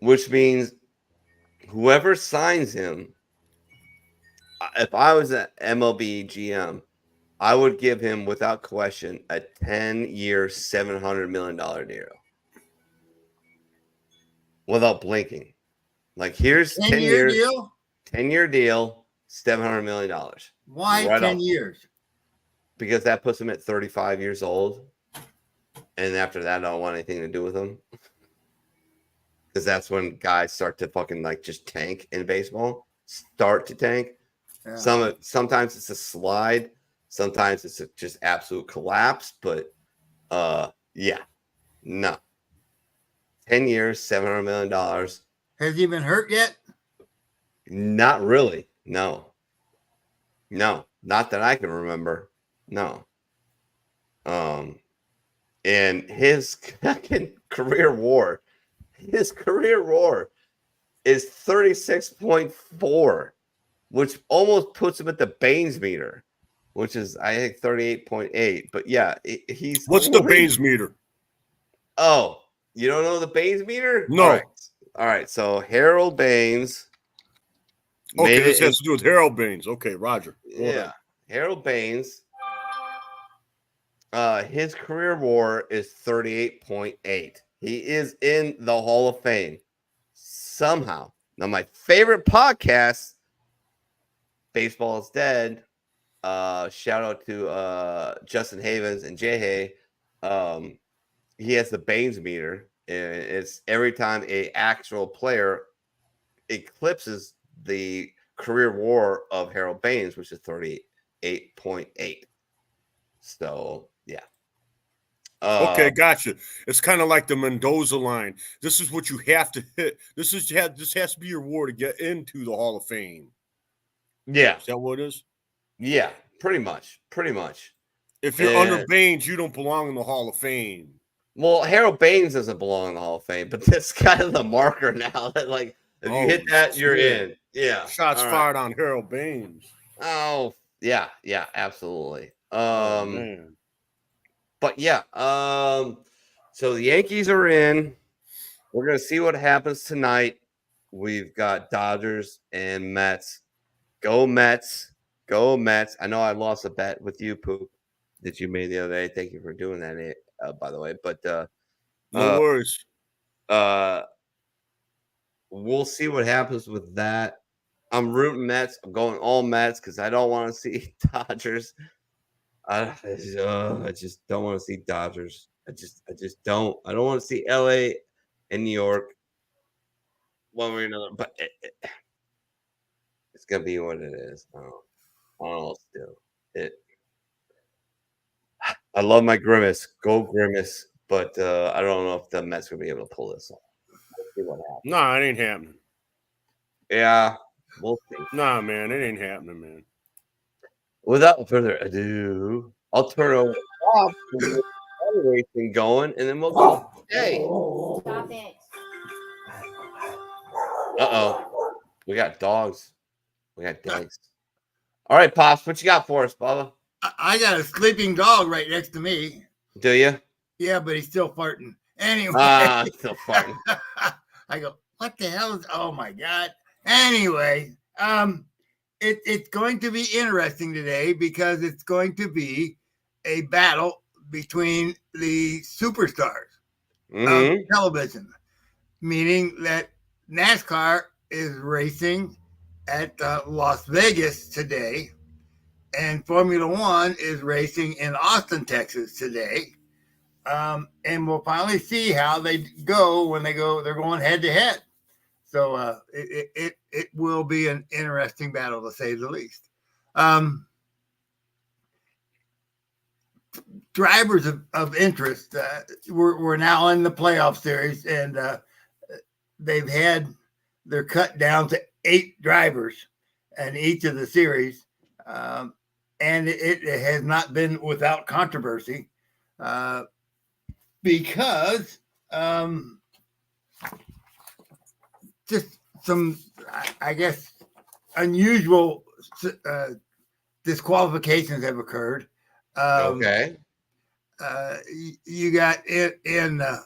Which means whoever signs him, if I was an MLB GM, I would give him without question a 10-year, $700 million deal. Without blinking. Like, here's 10 years, deal? 10-year deal, $700 million. Why Right 10 off. years? Because that puts him at 35 years old. And after that, I don't want anything to do with him. Because that's when guys start to fucking like just tank in baseball. Start to tank. Yeah. Sometimes it's a slide. Sometimes it's just absolute collapse. But yeah. No. 10 years, $700 million. Has he been hurt yet? Not really. No. Not that I can remember. No. And his fucking career WAR is 36.4, which almost puts him at the Baines meter, which is I think 38.8. But yeah, he's What's the Baines meter? Oh, you don't know the Baines meter? No. All right. So Harold Baines. Okay, made this it has to do with Harold Baines. Okay, Roger. Go ahead. Yeah, Harold Baines. His career WAR is 38.8. He is in the Hall of Fame somehow. Now, my favorite podcast, Baseball is Dead. Shout out to Justin Havens and Jay Hay. He has the Baines meter, and it's every time a actual player eclipses the career WAR of Harold Baines, which is 38.8. So yeah. Okay, gotcha. It's kind of like the Mendoza line. This is what you have to hit. This has to be your WAR to get into the Hall of Fame. Yeah. Is that what it is? Yeah, pretty much. If you're under Baines, you don't belong in the Hall of Fame. Well, Harold Baines doesn't belong in the Hall of Fame, but that's kind of the marker now that, like, if you hit that, you're in. Yeah. Shots fired on Harold Baines. Oh, yeah, absolutely. Man. But yeah, so the Yankees are in. We're gonna see what happens tonight. We've got Dodgers and Mets. Go Mets. Go Mets. I know I lost a bet with you, Poop, that you made the other day. Thank you for doing that, by the way. But no worries. We'll see what happens with that. I'm rooting Mets. I'm going all Mets because I don't want to see Dodgers. I just don't want to see Dodgers. I just don't. I don't want to see LA and New York one way or another. But it's gonna be what it is. I don't know still. I love my Grimace. Go Grimace. But I don't know if the Mets will be able to pull this off. We'll see what happens. Nah, it ain't happening. Yeah, we'll see. Nah, man, it ain't happening, man. Without further ado, I'll turn over the racing going, and then we'll go. Hey. Stop it. Uh-oh. We got dogs. We got dogs. All right, Pops, what you got for us, Bubba? I got a sleeping dog right next to me. Do you? Yeah, but he's still farting. Anyway. Still farting. I go, what the hell is, oh my God. Anyway, it's going to be interesting today because it's going to be a battle between the superstars of television, meaning that NASCAR is racing at Las Vegas today, and Formula One is racing in Austin, Texas today. And we'll finally see how they go when they're going head to head. So it will be an interesting battle, to say the least. Drivers of interest, we're now in the playoff series, and they're cut down to 8 drivers in each of the series. And it has not been without controversy because just some, I guess, unusual disqualifications have occurred. Okay. You got it in the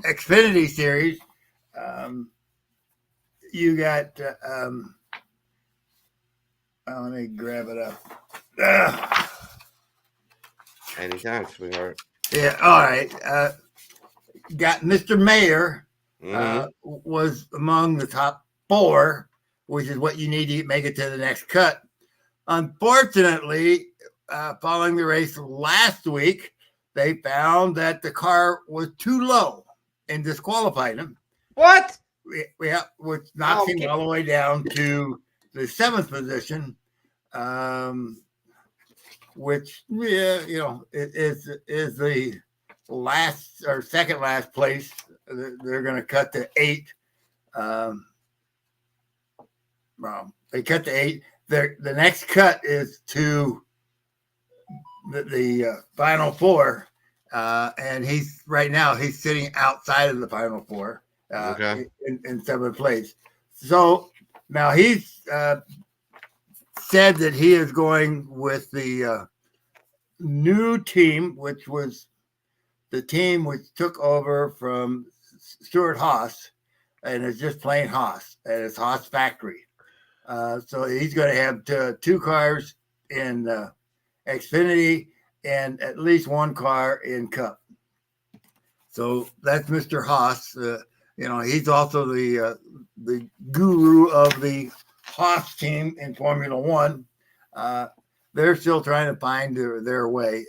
Xfinity series. You got, let me grab it up. Anytime, sweetheart. Yeah, all right. Got Mr. Mayer. Was among the top 4, which is what you need to make it to the next cut. Unfortunately, following the race last week, they found that the car was too low and disqualified him. What? Yeah, which knocks him all the way down to the 7th position, which, yeah, it is the last or second last place. They're going to cut to 8. Well, they cut to 8. The next cut is to the final 4, and he's sitting outside of the final 4 in 7th place. So now he's said that he is going with the new team, which was the team which took over from Stuart Haas, and it's just plain Haas, and it's Haas Factory. So he's going to have 2 cars in Xfinity and at least 1 car in Cup. So that's Mr. Haas. He's also the guru of the Haas team in Formula One. They're still trying to find their way.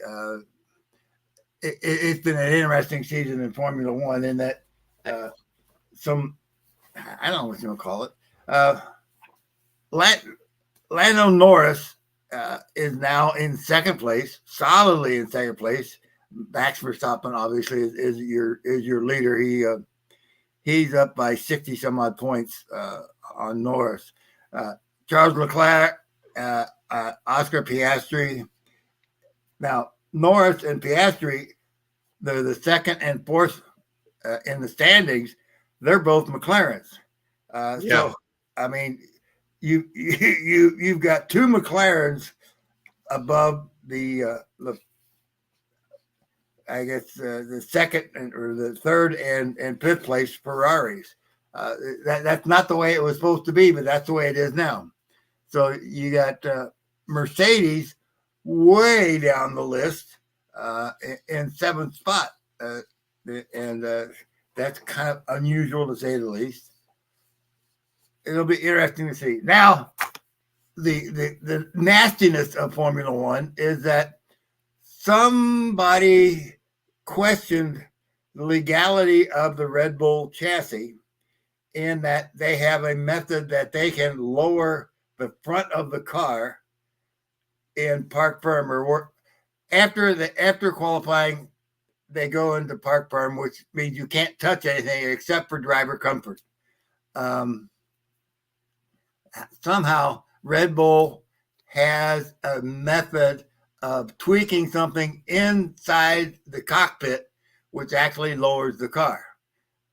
It's been an interesting season in Formula One in that I don't know what you're going to call it. Lando Norris is now in 2nd place, solidly in 2nd place. Max Verstappen obviously is your leader. He's up by 60 some odd points on Norris. Charles Leclerc, Oscar Piastri, Now, Norris and Piastri, they're the second and fourth in the standings. They're both McLarens. So, I mean, you've got two McLarens above the I guess the second or the third and fifth place Ferraris. That's not the way it was supposed to be, but that's the way it is now. So you got Mercedes way down the list in seventh spot, and that's kind of unusual to say the least. It'll be interesting to see. Now, the nastiness of Formula One is that somebody questioned the legality of the Red Bull chassis in that they have a method that they can lower the front of the car in park firm or after qualifying, they go into park firm, which means you can't touch anything except for driver comfort. Somehow Red Bull has a method of tweaking something inside the cockpit, which actually lowers the car.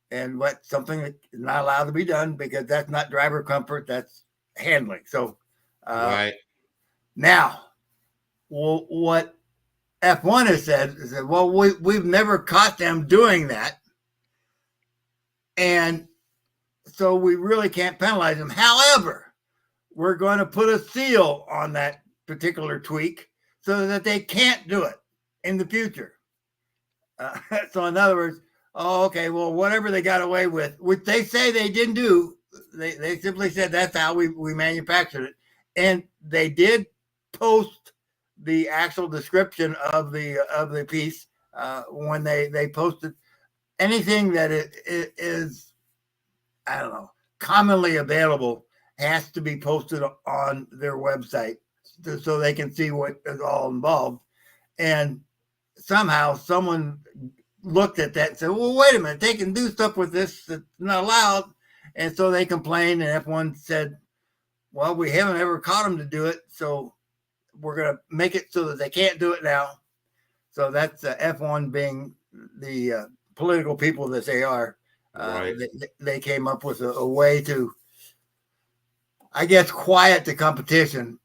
And something that is not allowed to be done because that's not driver comfort, that's handling. So, right now, what F1 has said is that, well, we've never caught them doing that. And so we really can't penalize them. However, we're going to put a seal on that particular tweak so that they can't do it in the future. So in other words, okay, well, whatever they got away with, which they say they didn't do, they simply said that's how we manufactured it. And they did post the actual description of the piece when they posted anything that it is, I don't know, commonly available has to be posted on their website so they can see what is all involved. And somehow someone looked at that and said, well, wait a minute, they can do stuff with this that's not allowed. And so they complained, and F1 said, well, we haven't ever caught them to do it, so we're going to make it so that they can't do it now. So that's F1 being the political people that they are. Right. They came up with a way to, I guess, quiet the competition.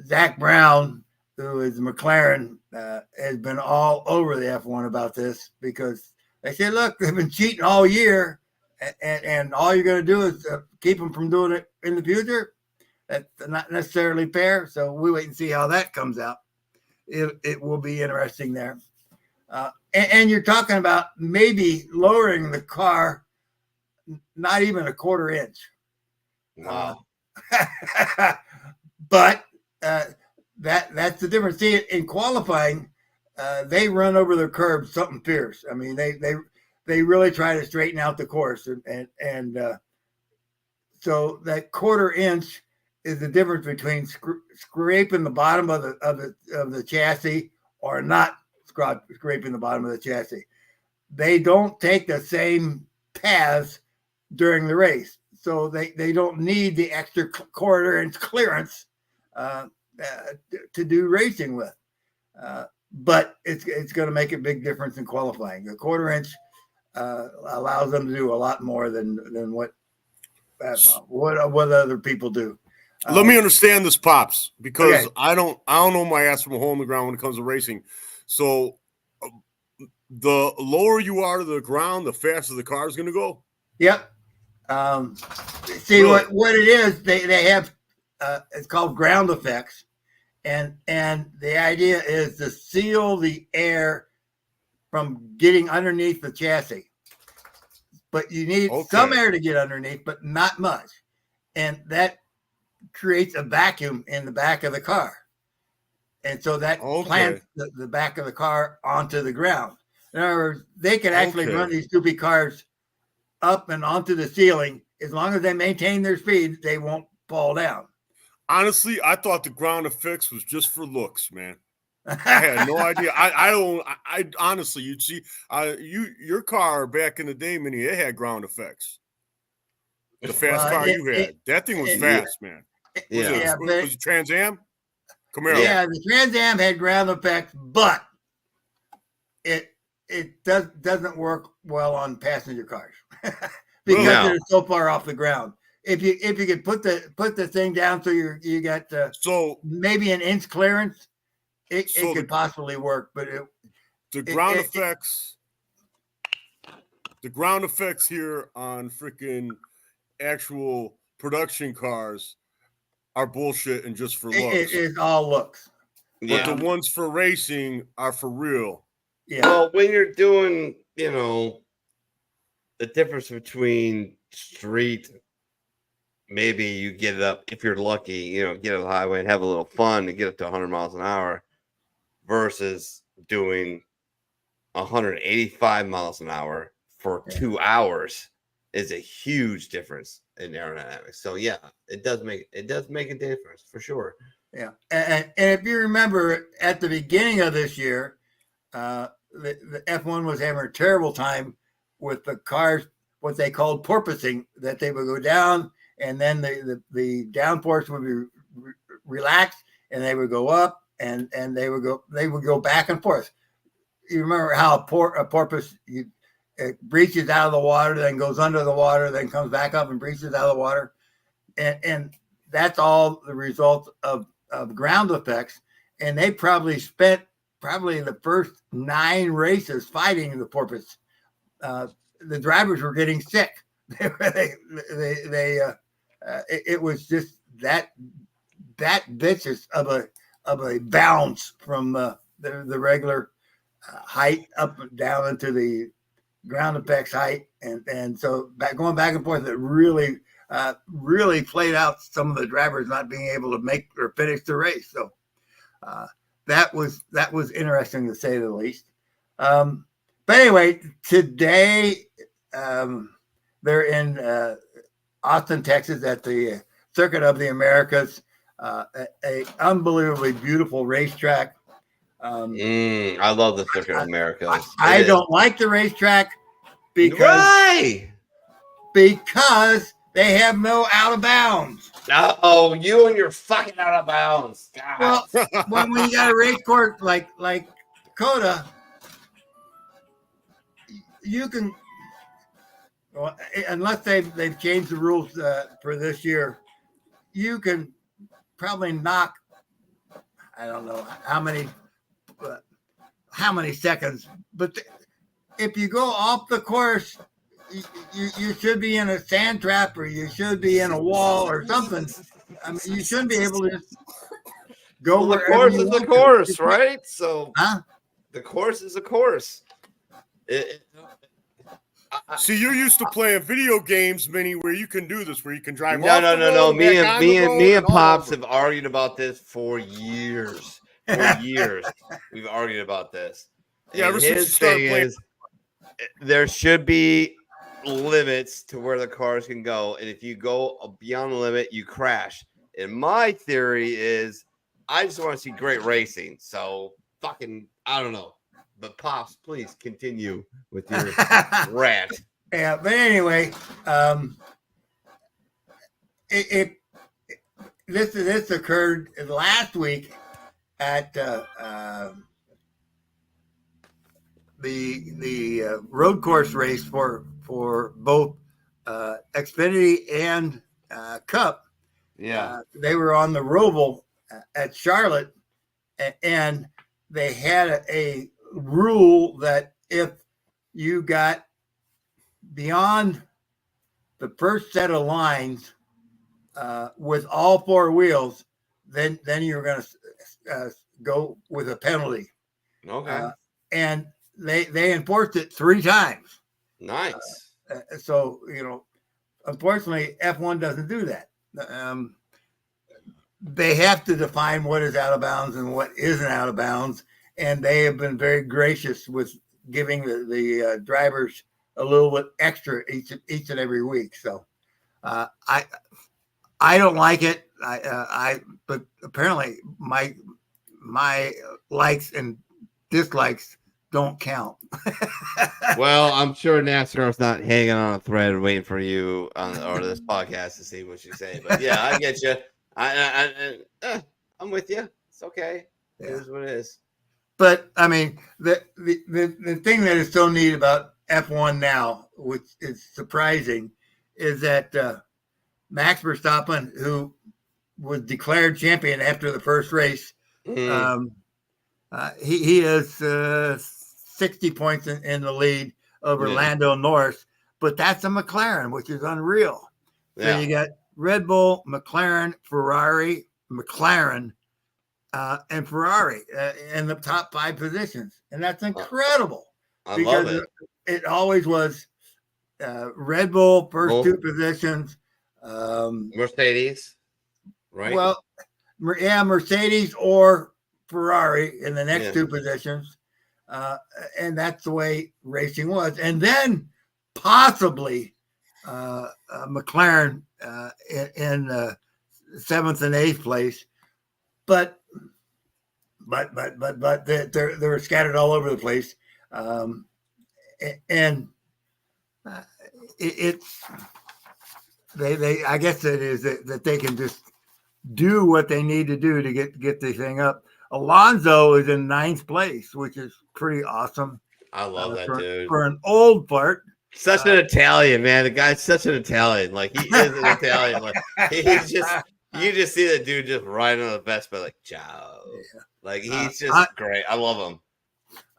Zach Brown, who is McLaren, has been all over the F1 about this because they said, look, they've been cheating all year, and all you're going to do is keep them from doing it in the future. That's not necessarily fair. So we wait and see how that comes out. It will be interesting there. And you're talking about maybe lowering the car not even a quarter inch. Wow. But that's the difference. See, in qualifying, they run over the curb something fierce. I mean, they really try to straighten out the course, and so that quarter inch is the difference between scraping the bottom of the chassis or not scraping the bottom of the chassis. They don't take the same paths during the race, so they don't need the extra quarter inch clearance to do racing with. But it's going to make a big difference in qualifying. The quarter inch allows them to do a lot more than what other people do. Let me understand this, Pops, because okay. I don't know my ass from a hole in the ground when it comes to racing. So the lower you are to the ground, the faster the car is going to go. Yep. See really? what it is. They have it's called ground effects, and the idea is to seal the air from getting underneath the chassis. But you need some air to get underneath, but not much, and that creates a vacuum in the back of the car. And so that plants the back of the car onto the ground. In other words, they can actually run these stupid cars up and onto the ceiling. As long as they maintain their speed, they won't fall down. Honestly, I thought the ground effects was just for looks, man. I had no idea. I honestly, you'd see your car back in the day, Minnie, it had ground effects. The fast car you had. That thing was fast, man. Yeah. Was it Trans Am? Camaro. Yeah, the Trans Am had ground effects, but it doesn't work well on passenger cars because they're so far off the ground. If you could put the thing down so you got maybe an inch clearance, it could possibly work. But the ground effects here on freaking actual production cars are bullshit and just for looks. It all looks. But the ones for racing are for real. Yeah. Well, when you're doing, the difference between street, maybe you get it up, if you're lucky, get on the highway and have a little fun and get up to 100 miles an hour versus doing 185 miles an hour for 2 hours is a huge difference in aerodynamics. So yeah, it does make a difference for sure. Yeah, and if you remember at the beginning of this year, the F1 was having a terrible time with the cars, what they called porpoising, that they would go down and then the downforce would be relaxed and they would go up and they would go back and forth. You remember how a porpoise it breaches out of the water, then goes under the water, then comes back up and breaches out of the water, and that's all the result of ground effects. And they probably spent the first 9 races fighting the porpoise. The drivers were getting sick. It was just that vicious of a bounce from the regular height up and down into the ground effects height, and so going back and forth, it really played out some of the drivers not being able to make or finish the race. So that was interesting to say the least. But anyway, today they're in Austin, Texas, at the Circuit of the Americas, a unbelievably beautiful racetrack. I love the Circuit of Americas. I don't like the racetrack because they have no out of bounds. Oh, you and your fucking out of bounds. God. Well, when you got a race course like Dakota, you can, unless they've changed the rules for this year, you can probably knock, I don't know how many seconds, but if you go off the course, you should be in a sand trap, or you should be in a wall or something. I mean, you shouldn't be able to just go. Well, the course is the course, right? So the course is a course. See, you're used to playing video games, Minnie, where you can do this, where you can drive. No. Me and Pops have argued about this for years. We've argued about this. Yeah, and his thing is there should be limits to where the cars can go, and if you go beyond the limit, you crash. And my theory is, I just want to see great racing. So fucking, I don't know. But Pops, please continue with your rant. Yeah, but anyway, this occurred last week at the road course race for both Xfinity and Cup. Yeah, they were on the Roval at Charlotte, and they had a rule that if you got beyond the first set of lines with all 4 wheels, then you're going to go with a penalty. Okay. And they enforced it 3 times. Nice. So, unfortunately, F1 doesn't do that. They have to define what is out of bounds and what isn't out of bounds. And they have been very gracious with giving the drivers a little bit extra each and every week. So I don't like it. But apparently my likes and dislikes don't count. Well, I'm sure NASCAR's not hanging on a thread waiting for you or this podcast to see what you say. But yeah, I get you. I'm with you. It's okay. It is what it is. But I mean, the thing that is so neat about F1 now, which is surprising, is that Max Verstappen, who was declared champion after the first race, he is 60 points in the lead over Lando Norris, but that's a McLaren, which is unreal. So you got Red Bull, McLaren, Ferrari, McLaren, and Ferrari in the top 5 positions. And that's incredible. I love it. It always was Red Bull, first 2 positions. Mercedes, right? Well, Mercedes or Ferrari in the next 2 positions. And that's the way racing was. And then possibly McLaren in 7th and 8th place. But they're scattered all over the place. And it's they I guess it is that they can just do what they need to do to get the thing up. Alonso is in 9th place, which is pretty awesome. I love that dude. For an old part. Such an Italian, man. The guy's such an Italian. Like, he is an Italian. Like, he's just, you just see the dude just riding on the Vespa, like, ciao. Like, he's just great. I love him.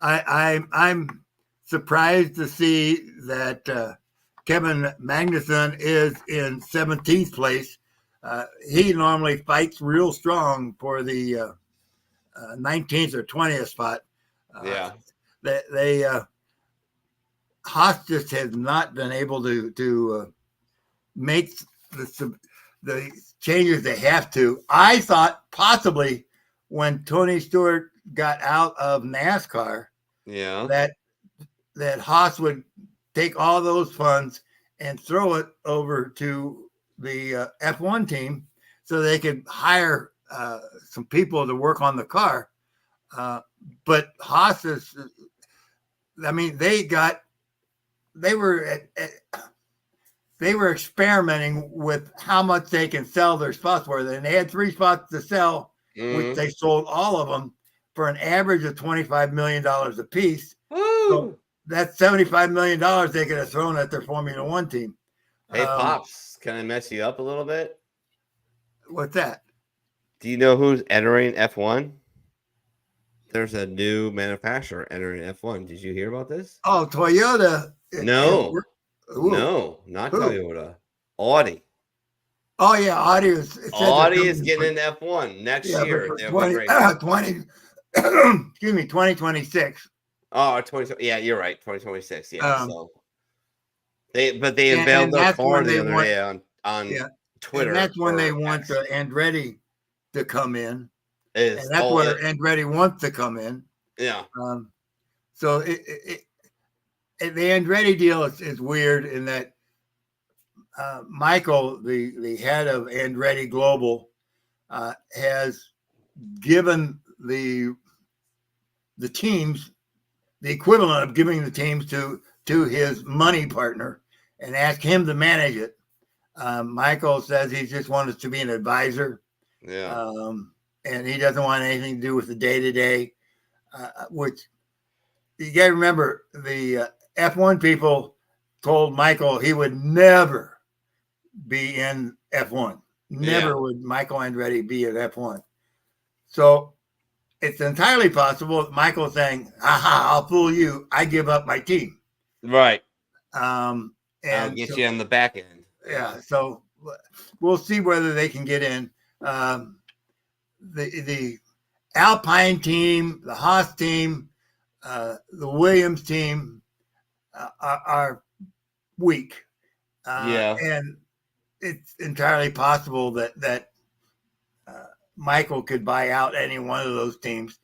I'm surprised to see that Kevin Magnussen is in 17th place. He normally fights real strong for the 19th or 20th spot. They Haas just has not been able to make the changes they have to. I thought possibly when Tony Stewart got out of NASCAR, that Haas would take all those funds and throw it over to the F1 team so they could hire some people to work on the car. But Haas is, I mean, they were experimenting with how much they can sell their spots for. And they had 3 spots to sell, which they sold all of them for an average of $25 million a piece. So that's $75 million they could have thrown at their Formula One team. Hey, Pops, can I mess you up a little bit? What's that? Do you know who's entering F1? There's a new manufacturer entering F1. Did you hear about this? Oh, Toyota. No, not Toyota. Audi. Oh yeah, Audi is getting in F1 next year. 2026. Oh, 20. Yeah, you're right. 2026. Yeah. So they unveiled their car the other day on Twitter. And that's when they want the Andretti to come in. And that's where Andretti wants to come in. Yeah. So the Andretti deal is weird in that Michael, the head of Andretti Global, has given the teams the equivalent of giving the teams to his money partner and asked him to manage it. Michael says he just wants to be an advisor. Yeah. And he doesn't want anything to do with the day-to-day, which you got to remember, the F1 people told Michael he would never be in F1. Never would Michael Andretti be at F1. So it's entirely possible that Michael's saying, aha, I'll fool you. I give up my team. Right. And I'll get you on the back end. Yeah. So we'll see whether they can get in. The Alpine team, the Haas team, the Williams team are weak. And it's entirely possible that Michael could buy out any one of those teams.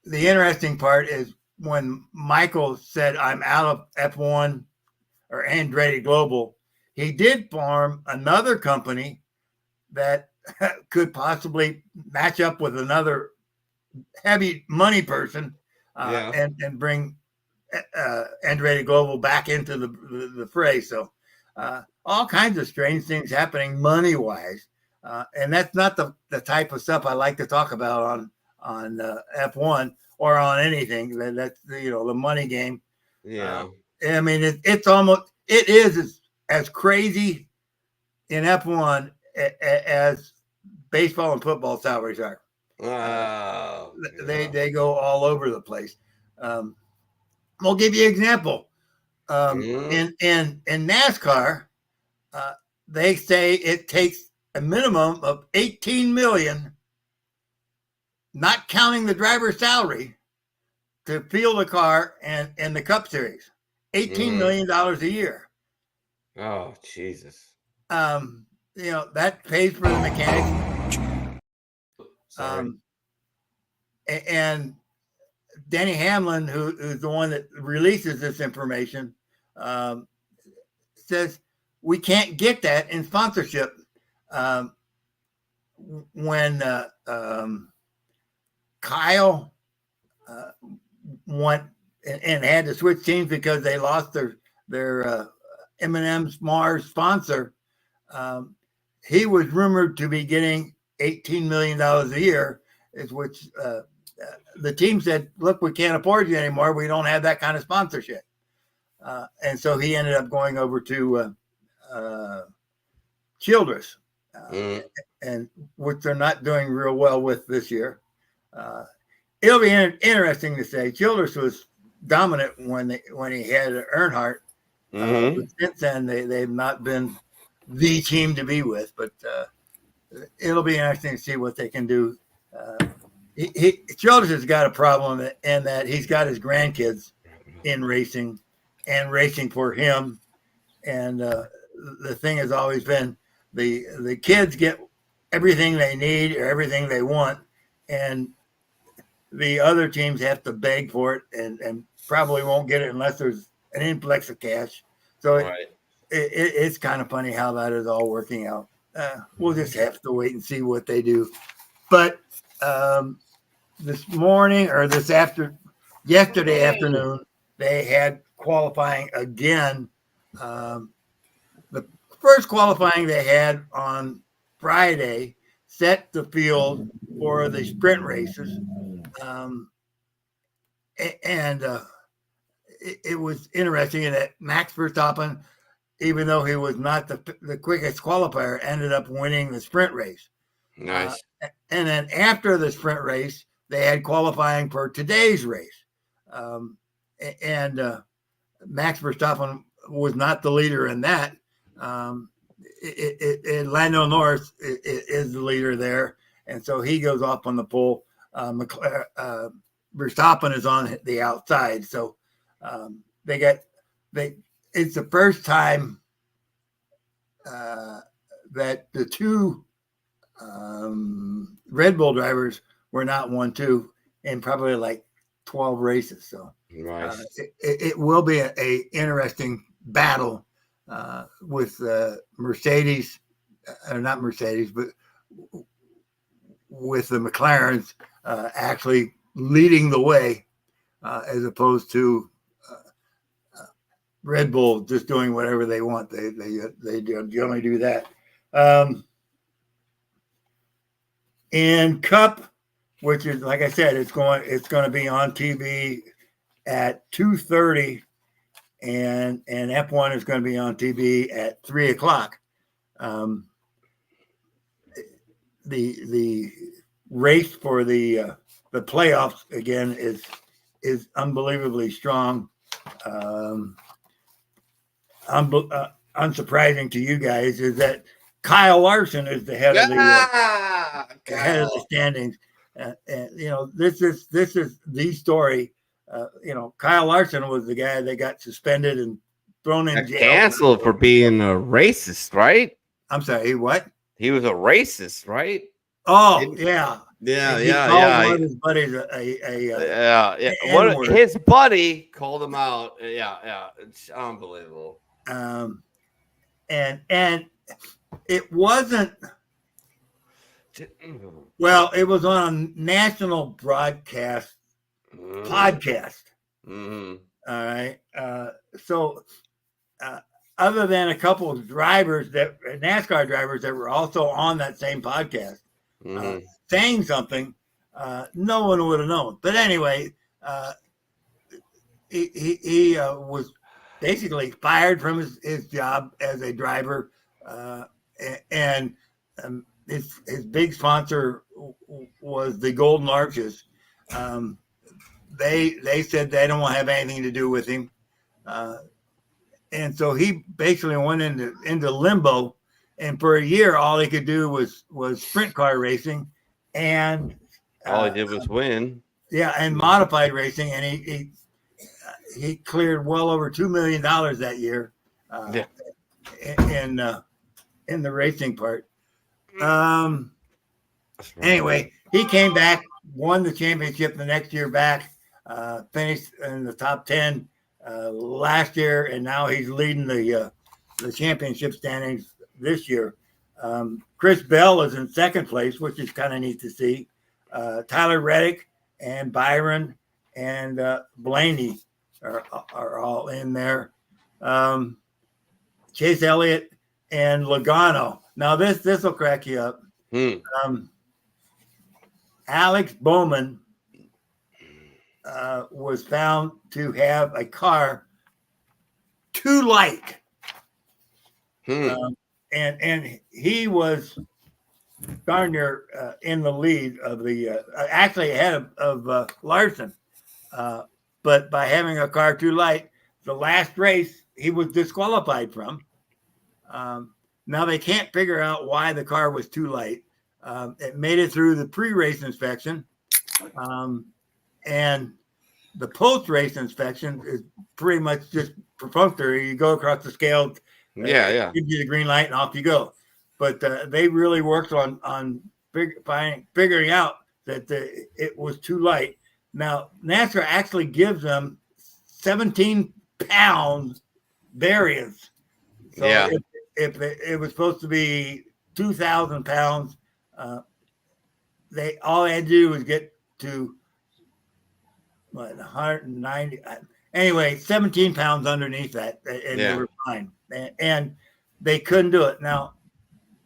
The interesting part is when Michael said, I'm out of F1 or Andretti Global, he did form another company that could possibly match up with another heavy money person and bring Andretti Global back into the fray. So all kinds of strange things happening money-wise. And that's not the type of stuff I like to talk about F1 or on anything. That's the money game. Yeah. I mean, it is as crazy in F1 as baseball and football salaries are. They go all over the place. I'll give you an example. In NASCAR, they say it takes a minimum of $18 million, not counting the driver's salary, to field a car and the Cup Series. $18 million a year. Oh, Jesus. That pays for the mechanics. And Denny Hamlin, who's the one that releases this information, says we can't get that in sponsorship. When Kyle went and had to switch teams because they lost their M&M's Mars sponsor, he was rumored to be getting $18 million a year, which the team said, look, we can't afford you anymore. We don't have that kind of sponsorship. And so he ended up going over to Childress, and which they're not doing real well with this year. It'll be interesting to say Childress was dominant when he had Earnhardt. But since then, they've not been the team to be with. But it'll be interesting to see what they can do. Childress has got a problem in that he's got his grandkids in racing and racing for him. And the thing has always been the kids get everything they need or everything they want, and the other teams have to beg for it and probably won't get it unless there's an influx of cash. So it's kind of funny how that is all working out. We'll just have to wait and see what they do. But this morning or yesterday afternoon, they had qualifying again. The first qualifying they had on Friday set the field for the sprint races. It was interesting in that Max Verstappen, even though he was not the quickest qualifier, ended up winning the sprint race. Nice. And then after the sprint race, they had qualifying for today's race. Max Verstappen was not the leader in that. Lando Norris is the leader there, and so he goes off on the pole. Verstappen is on the outside, so it's the first time that the two Red Bull drivers were not 1-2 in probably like 12 races. So nice. It will be a interesting battle with Mercedes, or not Mercedes, but with the McLarens actually leading the way as opposed to Red Bull just doing whatever they want. They generally do that. And Cup, which is, like I said, it's going to be on TV at 2:30, and F1 is going to be on TV at 3:00. The race for the playoffs again is unbelievably strong. Unsurprising to you guys is that Kyle Larson is the head of the standings. This is the story. Kyle Larson was the guy that got suspended and thrown in jail. Canceled for being a racist, right? I'm sorry, what? He was a racist, right? Oh, yeah. Yeah. One of his buddies His buddy called him out. Yeah. It's unbelievable. And it wasn't. Well, it was on a national broadcast podcast. Mm-hmm. All right. So other than a couple of NASCAR drivers that were also on that same podcast saying something, no one would have known. But anyway, he was basically fired from his job as a driver, and his big sponsor was the Golden Arches. They said they don't want to have anything to do with him, and so he basically went into limbo. And for a year, all he could do was sprint car racing, and all he did was win. Yeah, and modified racing, and he cleared well over $2 million that year. In the racing part. Anyway, he came back, won the championship the next year back, finished in the top 10 last year, and now he's leading the championship standings this year. Chris Bell is in second place, which is kind of neat to see. Tyler Reddick and Byron and Blaney are all in there. Chase Elliott and Logano. Now this will crack you up. Alex Bowman was found to have a car too light. And he was darn near in the lead of the actually ahead of Larson. But by having a car too light, the last race he was disqualified from. Now they can't figure out why the car was too light. It made it through the pre-race inspection, and the post-race inspection is pretty much just perfunctory. You go across the scale, gives you the green light, and off you go. But they really worked on figuring out that it was too light. Now NASCAR actually gives them 17-pound variance. So if it was supposed to be 2,000 pounds, all they had to do was get to 190. Anyway, 17 pounds underneath that, and they were fine. And they couldn't do it. Now,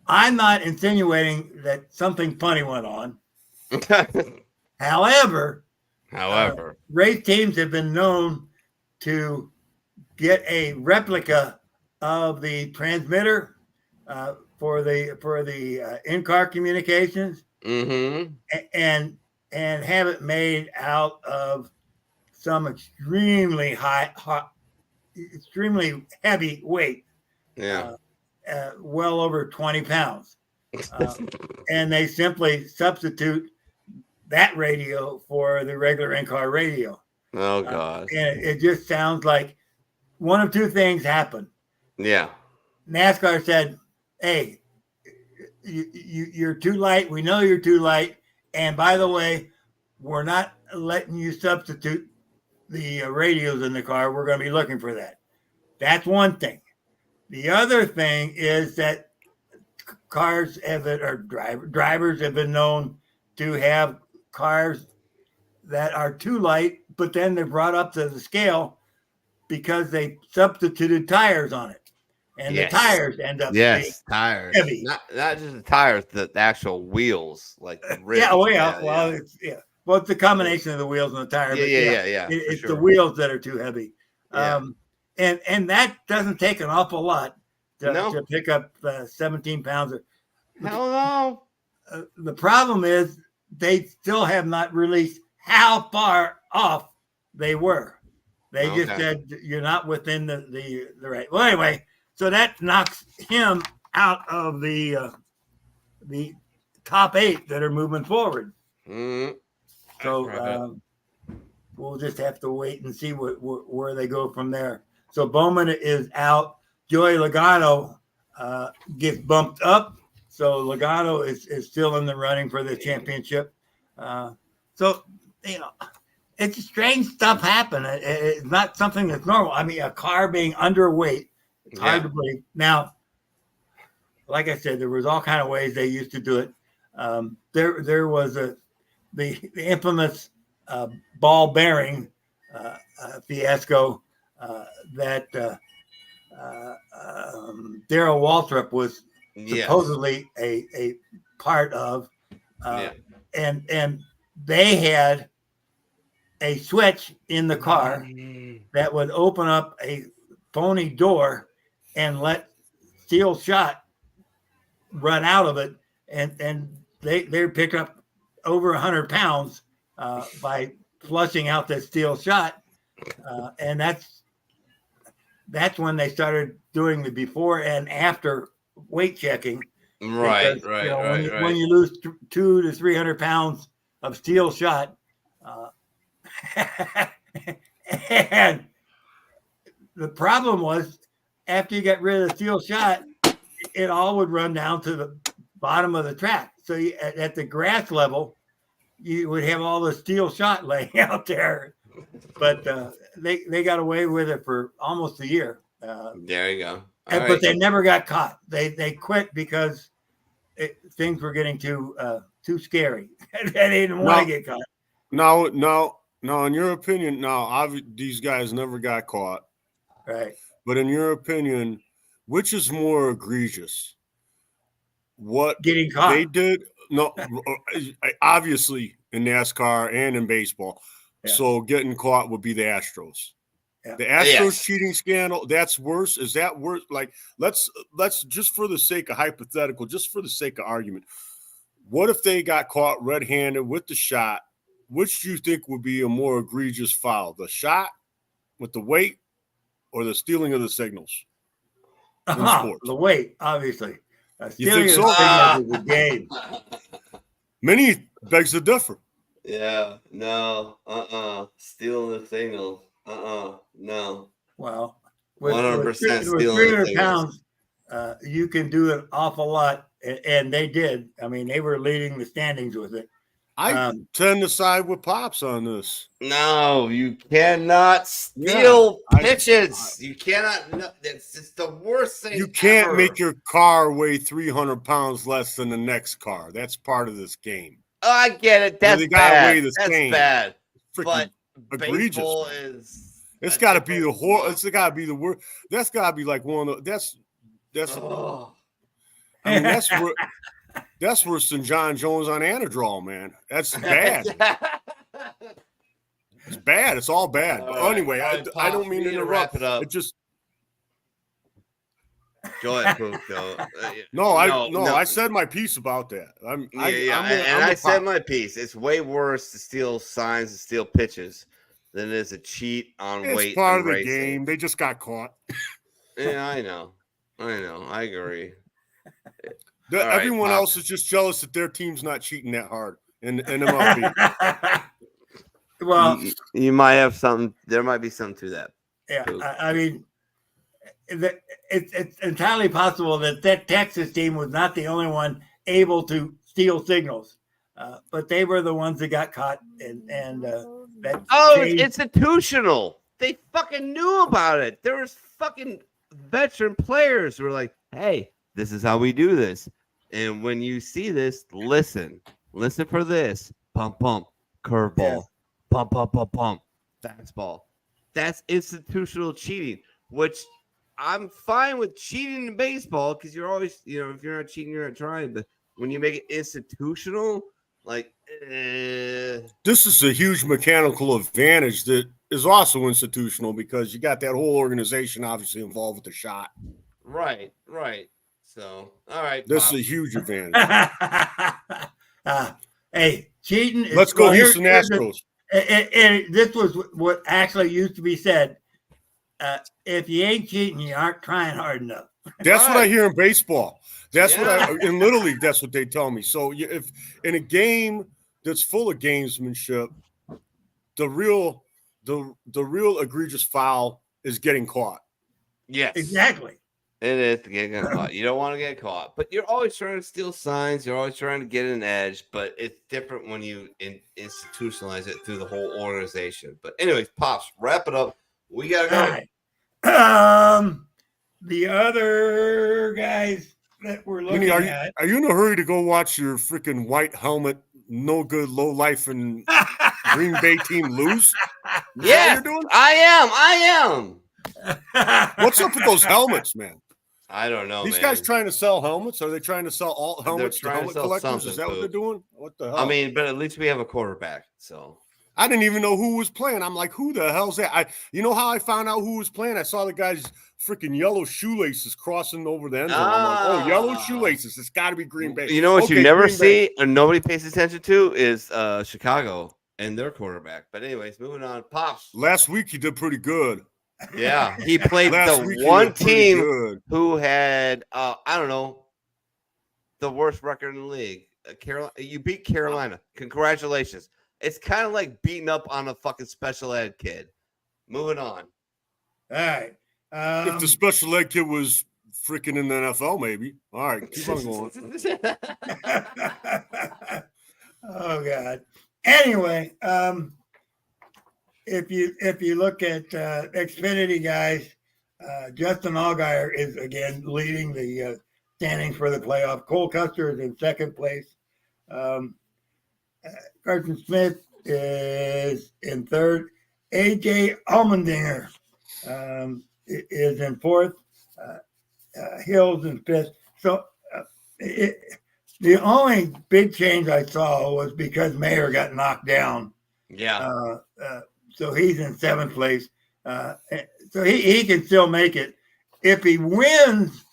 I'm not insinuating that something funny went on. However, race teams have been known to get a replica of the transmitter for the in-car communications, and have it made out of some extremely extremely heavy weight. Well over 20 pounds. And they simply substitute that radio for the regular in-car radio. Oh, God. And it just sounds like one of two things happened. Yeah. NASCAR said, hey, you're too light. We know you're too light. And by the way, we're not letting you substitute the radios in the car. We're going to be looking for that. That's one thing. The other thing is that drivers have been known to have cars that are too light, but then they're brought up to the scale because they substituted tires on it. And the tires end up being tires. Heavy. Not just the tires, the actual wheels, like the rims. Well, it's a combination of the wheels and the tires. It's the wheels that are too heavy. And that doesn't take an awful lot to pick up 17 pounds. Hell no. The problem is they still have not released how far off they were. They just said you're not within the right. Well, anyway, so that knocks him out of the top 8 that are moving forward. So we'll just have to wait and see where they go from there. So Bowman is out. Joey Logano gets bumped up. So Logano is still in the running for the championship. So, it's strange stuff happen. It's not something that's normal. I mean, a car being underweight, it's hard to believe. Now, like I said, there was all kind of ways they used to do it. There was the infamous ball bearing fiasco that Darrell Waltrip was supposedly a part of, and they had a switch in the car that would open up a phony door and let steel shot run out of it, and they pick up over 100 pounds by flushing out that steel shot, and that's when they started doing the before and after weight checking. Right, Because, right, when you lose 200 to 300 pounds of steel shot, and the problem was after you got rid of the steel shot, it all would run down to the bottom of the track. So at the grass level, you would have all the steel shot laying out there. But they got away with it for almost a year. There you go. But they never got caught. They quit because things were getting too scary. They didn't want to get caught. No. In your opinion, these guys never got caught. Right. But in your opinion, which is more egregious? What Getting caught. They did? No, obviously in NASCAR and in baseball. Yeah. So getting caught would be the Astros. Yeah. The Astros cheating scandal, that's worse. Is that worse? Like, let's just for the sake of hypothetical, just for the sake of argument, what if they got caught red-handed with the shot? Which do you think would be a more egregious foul? The shot with the weight or the stealing of the signals? The weight, obviously. You think so? Is a game. Many begs to differ. Yeah, no, stealing the signal, no. Well, 100% stealing 300 the pounds, you can do an awful lot, and they did. I mean, they were leading the standings with it. I tend to side with Pops on this. No, you cannot steal pitches. You cannot. No, it's the worst thing. You can't ever. make your car weigh 300 pounds less than the next car. That's part of this game. Oh, I get it. That's They gotta bad. weigh the That's same. bad. Freaking But egregious. baseball Man. is. It's got to be the whole. It's got to be the worst. That's got to be like one of the. That's. Oh. I mean, that's worse than John Jones on Anadrol, man. That's bad. It's bad. It's all bad. All But right. anyway, All right, I don't Pops, mean we to need to interrupt. wrap it up. It just. Go ahead, Poop. Go. I said my piece about that. I said my piece. It's way worse to steal signs and steal pitches than it is to cheat on weight. It's part of the racing. game. They just got caught. Yeah, I know. I agree. Everyone else is just jealous that their team's not cheating that hard in MLB. Well, you might have something. There might be something to that. yeah, I mean, it's entirely possible that Texas team was not the only one able to steal signals, but they were the ones that got caught, and that. It's institutional. They fucking knew about it. There was fucking veteran players who were like, "Hey, this is how we do this." And when you see this, listen for this. Pump, curveball, Yeah. pump, fastball. That's institutional cheating, which I'm fine with cheating in baseball because you're always, if you're not cheating, you're not trying. But when you make it institutional, like, This is a huge mechanical advantage that is also institutional because you got that whole organization obviously involved with the shot. right. So, all right. This Pop. is a huge advantage. Hey, cheating. Let's go Houston Astros. This was what actually used to be said. If you ain't cheating, you aren't trying hard enough. That's what I hear in baseball. That's what Yeah. in Little League. That's what they tell me. So if in a game that's full of gamesmanship, the real egregious foul is getting caught. Yes, Exactly. it is to get caught. You don't want to get caught, but you're always trying to steal signs. You're always trying to get an edge, but it's different when you institutionalize it through the whole organization. But anyways, Pops, wrap it up. We gotta go. All right. The other guys that we're looking Vinny, at. are you in a hurry to go watch your freaking white helmet, no good, low life, and Green Bay team lose? Yeah, you're doing? I am. What's up with those helmets, man? I don't know. These man. guys trying to sell helmets? Are they trying to sell all helmets to trying to helmet sell collectors? Is something, that what they're doing? What the hell? I mean, but at least we have a quarterback. So I didn't even know who was playing. I'm like, who the hell's that? You know how I found out who was playing? I saw the guy's freaking yellow shoelaces crossing over the end zone. I'm like, oh, yellow shoelaces. It's got to be Green Bay. You know what Okay, you never Green see Bay. and nobody pays attention to is Chicago and their quarterback. But anyways, moving on. Pops. Last week he did pretty good. Yeah, he played Last the week he one did pretty team good. who had I don't know, the worst record in the league. Carolina, you beat Carolina. Congratulations. It's kind of like beating up on a fucking special ed kid. Moving on. All right. If the special ed kid was freaking in the NFL, maybe. All right, keep on going. Oh God. Anyway, if you look at Xfinity guys, Justin Allgaier is again leading the standings for the playoff. Cole Custer is in second place. Carson Smith is in third. AJ Allmendinger is in fourth. Hills in fifth. So the only big change I saw was because Mayer got knocked down. Yeah. So he's in seventh place. So he can still make it. If he wins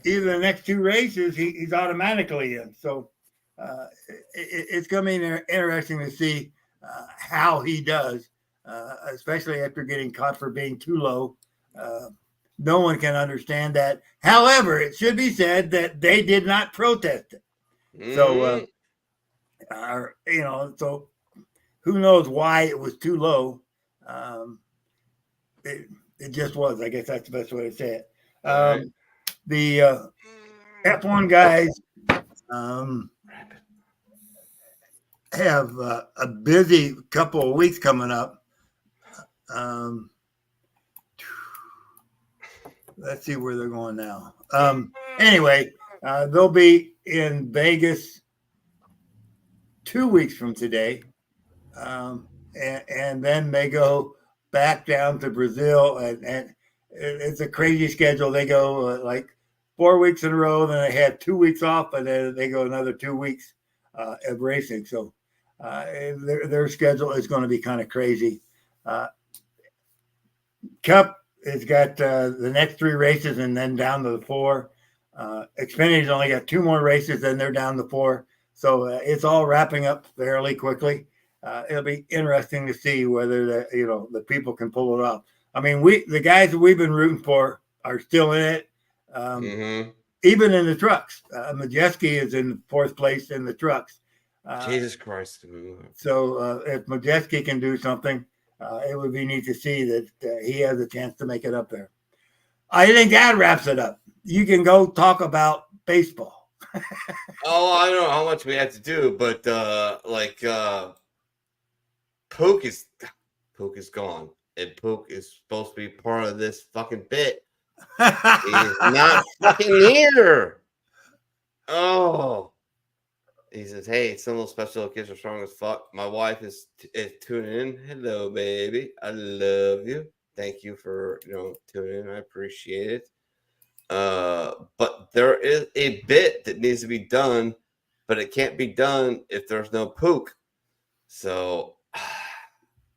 either the next two races, he's automatically in. So it's going to be interesting to see how he does, especially after getting caught for being too low. No one can understand that. However, it should be said that they did not protest it. So, so who knows why it was too low? It just was. I guess that's the best way to say it. The F1 guys have a busy couple of weeks coming up. Let's see where they're going now. Anyway, they'll be in Vegas 2 weeks from today. And then they go back down to Brazil, and it's a crazy schedule. They go like 4 weeks in a row, then they have 2 weeks off, and then they go another 2 weeks of racing. So their schedule is going to be kind of crazy. Cup has got the next 3 races and then down to the 4. Xfinity's only got 2 more races, then they're down to 4. So it's all wrapping up fairly quickly. It'll be interesting to see whether the people can pull it off. I mean, the guys that we've been rooting for are still in it, even in the trucks. Majeski is in 4th place in the trucks. Jesus Christ! So if Majeski can do something, it would be neat to see that he has a chance to make it up there. I think that wraps it up. You can go talk about baseball. Oh, I don't know how much we have to do, but Pook is gone, and Pook is supposed to be part of this fucking bit. He's not fucking here. Oh, he says, "Hey, some little special kids are strong as fuck. My wife is tuning in. Hello, baby. I love you. Thank you for tuning in. I appreciate it. But there is a bit that needs to be done, but it can't be done if there's no Pook. So."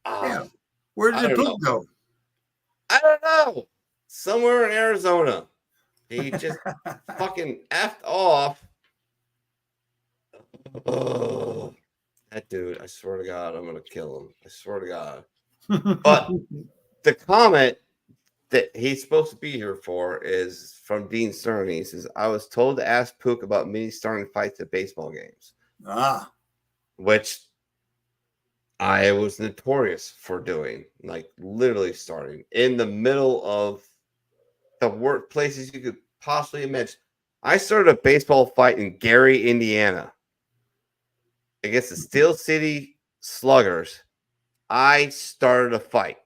Yeah. Where did the Pook go? I don't know. Somewhere in Arizona. He just fucking effed off. Oh, that dude, I swear to God, I'm going to kill him. I swear to God. But the comment that he's supposed to be here for is from Dean Stern. He says, I was told to ask Pook about me starting fights at baseball games. Which I was notorious for doing, like literally starting in the middle of the worst places you could possibly imagine. I started a baseball fight in Gary, Indiana against the Steel City Sluggers. I started a fight.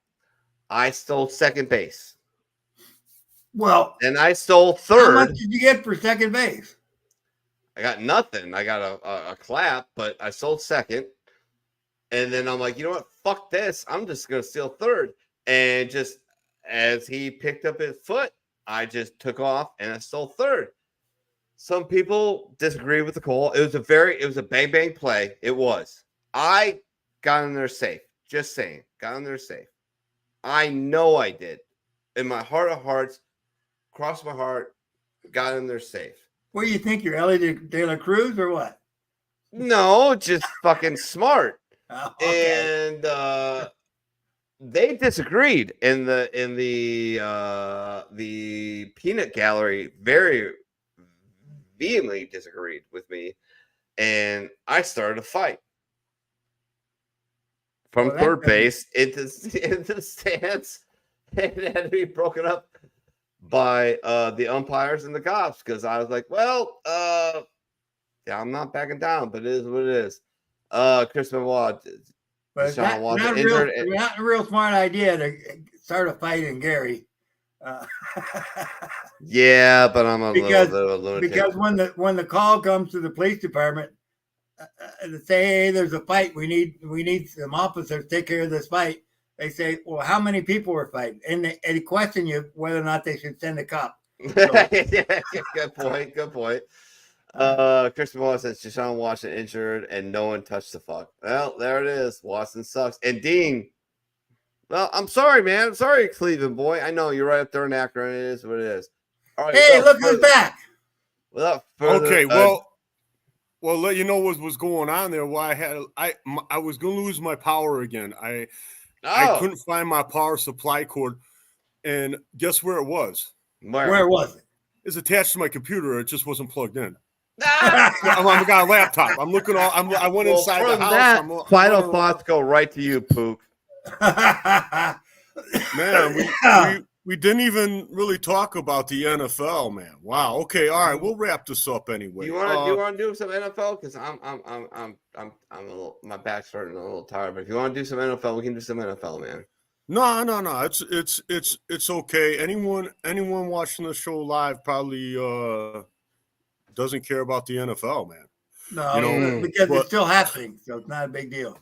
I stole second base. Well, and I stole third. How much did you get for second base? I got nothing. I got a clap, but I sold second. And then I'm like, you know what? Fuck this. I'm just going to steal third. And just as he picked up his foot, I just took off and I stole third. Some people disagree with the call. It was a bang bang play. It was. I got in there safe. Just saying, got in there safe. I know I did. In my heart of hearts, crossed my heart, got in there safe. What do you think? You're Ellie De La Cruz or what? No, just fucking smart. Oh, okay. And they disagreed in the peanut gallery. Very vehemently disagreed with me, and I started a fight from third base into the stands. It had to be broken up by the umpires and the cops because I was like, well, yeah, I'm not backing down, but it is what it is. Chris Benoit, but not a real smart idea to start a fight in Gary. Yeah, but I'm a little bit of a lunatic. Because when the call comes to the police department to say, hey, there's a fight, we need some officers to take care of this fight. They say, well, how many people were fighting? And they question you whether or not they should send a cop. So, yeah, good point. Chris Benoit says Deshaun Watson injured and no one touched the fuck. Well, there it is. Watson sucks. And Dean, well, I'm sorry, man. I'm sorry, Cleveland boy. I know you're right up there in Akron. It is what it is. All right. Hey, look who's back. Without further, okay, well, let you know what was going on there. Why I was going to lose my power again. I couldn't find my power supply cord, and guess where it was? Where was it? It's attached to my computer. It just wasn't plugged in. I got a laptop. I'm looking all. I went inside the house. Final thoughts go right to you, Pook. Man, we didn't even really talk about the NFL, man. Wow. Okay. All right. We'll wrap this up anyway. You want to do some NFL? Because I'm a little, my back's hurting, a little tired. But if you want to do some NFL, we can do some NFL, man. No. It's okay. Anyone watching the show live probably doesn't care about the NFL, man. No, because it's still happening, so it's not a big deal.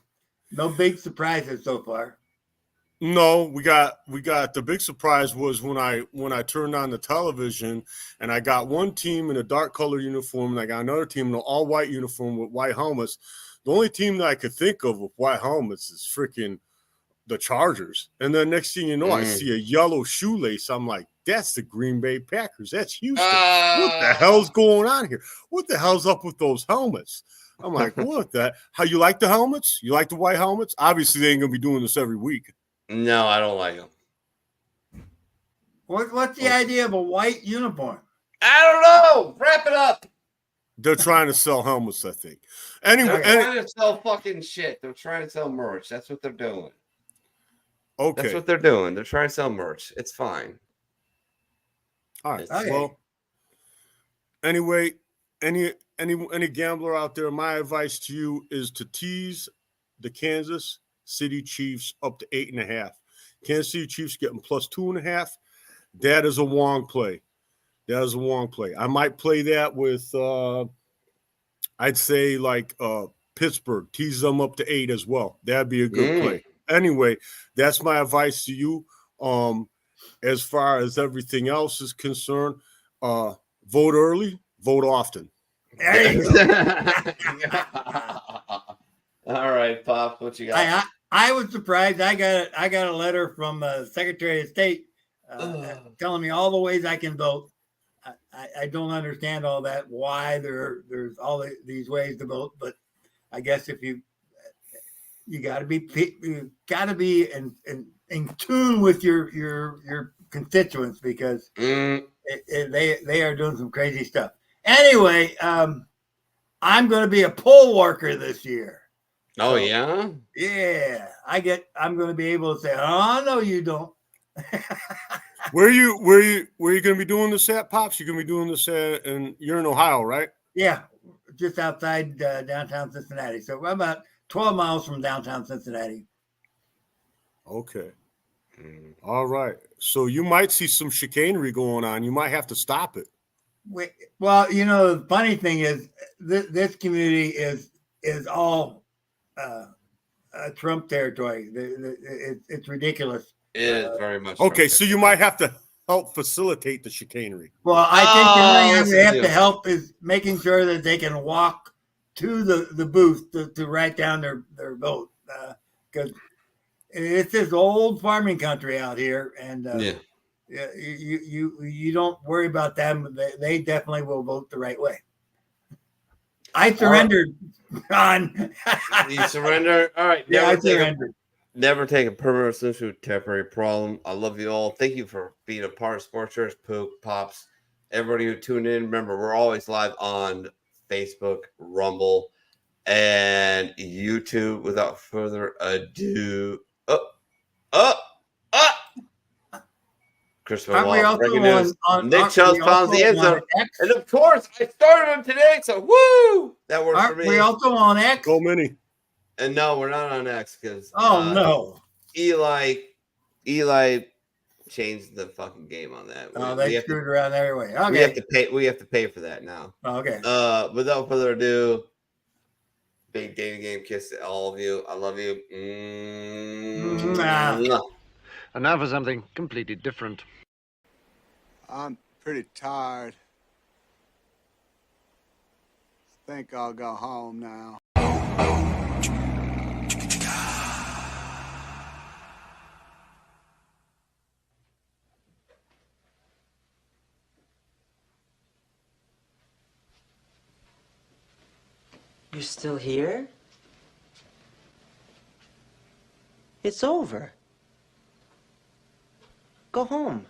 No big surprises so far. No, we got the big surprise was when I turned on the television and I got one team in a dark color uniform and I got another team in an all white uniform with white helmets. The only team that I could think of with white helmets is freaking the Chargers. And then next thing you know, I see a yellow shoelace. I'm like, that's the Green Bay Packers. That's Houston. What the hell's going on here? What the hell's up with those helmets? I'm like, what that? How you like the helmets? You like the white helmets? Obviously, they ain't gonna be doing this every week. No, I don't like them. What's the idea of a white uniform? I don't know. Wrap it up. They're trying to sell helmets, I think. Anyway, they're trying to sell fucking shit. They're trying to sell merch. That's what they're doing. Okay. That's what they're doing. They're trying to sell merch. It's fine. All right. Okay. Well, anyway, any gambler out there, my advice to you is to tease the Kansas City Chiefs up to 8.5. Kansas City Chiefs getting plus 2.5. That is a Wong play. I might play that with I'd say like Pittsburgh, tease them up to 8 as well. That'd be a good play. Anyway, that's my advice to you. As far as everything else is concerned, vote early, vote often. There you go. All right, Pop, what you got? I was surprised. I got a letter from the Secretary of State telling me all the ways I can vote. I don't understand all that. Why there's all these ways to vote, but I guess if you got to be in tune with your constituents because they are doing some crazy stuff. Anyway, I'm going to be a poll worker this year. Oh, yeah? Yeah. I'm going to be able to say, oh, no, you don't. Where are you going to be doing this at, Pops? You're going to be doing this and you're in Ohio, right? Yeah. Just outside downtown Cincinnati. So we're about 12 miles from downtown Cincinnati. Okay. All right. So you might see some chicanery going on. You might have to stop it. Well, the funny thing is this community is all Trump territory. It's ridiculous. It is very much. Okay, so you might have to help facilitate the chicanery. Well, I think the only thing they have deal. to help is making sure that they can walk to the booth to write down their vote, because it's this old farming country out here, and you don't worry about them. They definitely will vote the right way. I surrendered, John. You surrender? All right. Yeah, I surrendered. Never take a permanent solution to a temporary problem. I love you all. Thank you for being a part of Sports Church, Pook, Pops. Everybody who tuned in, remember, we're always live on Facebook, Rumble, and YouTube. Without further ado, Chris Benoit breaking news. Nick Chubb found the end zone. And of course, I started him today, so woo! That works for me. We also on X? Go Mini. And no, we're not on X because no. Eli changed the fucking game on that. They screwed around every way. Okay. We have to pay for that now. Okay. Without further ado, big Dana game kiss to all of you. I love you. And now for something completely different. I'm pretty tired. Think I'll go home now. You're still here? It's over. Go home.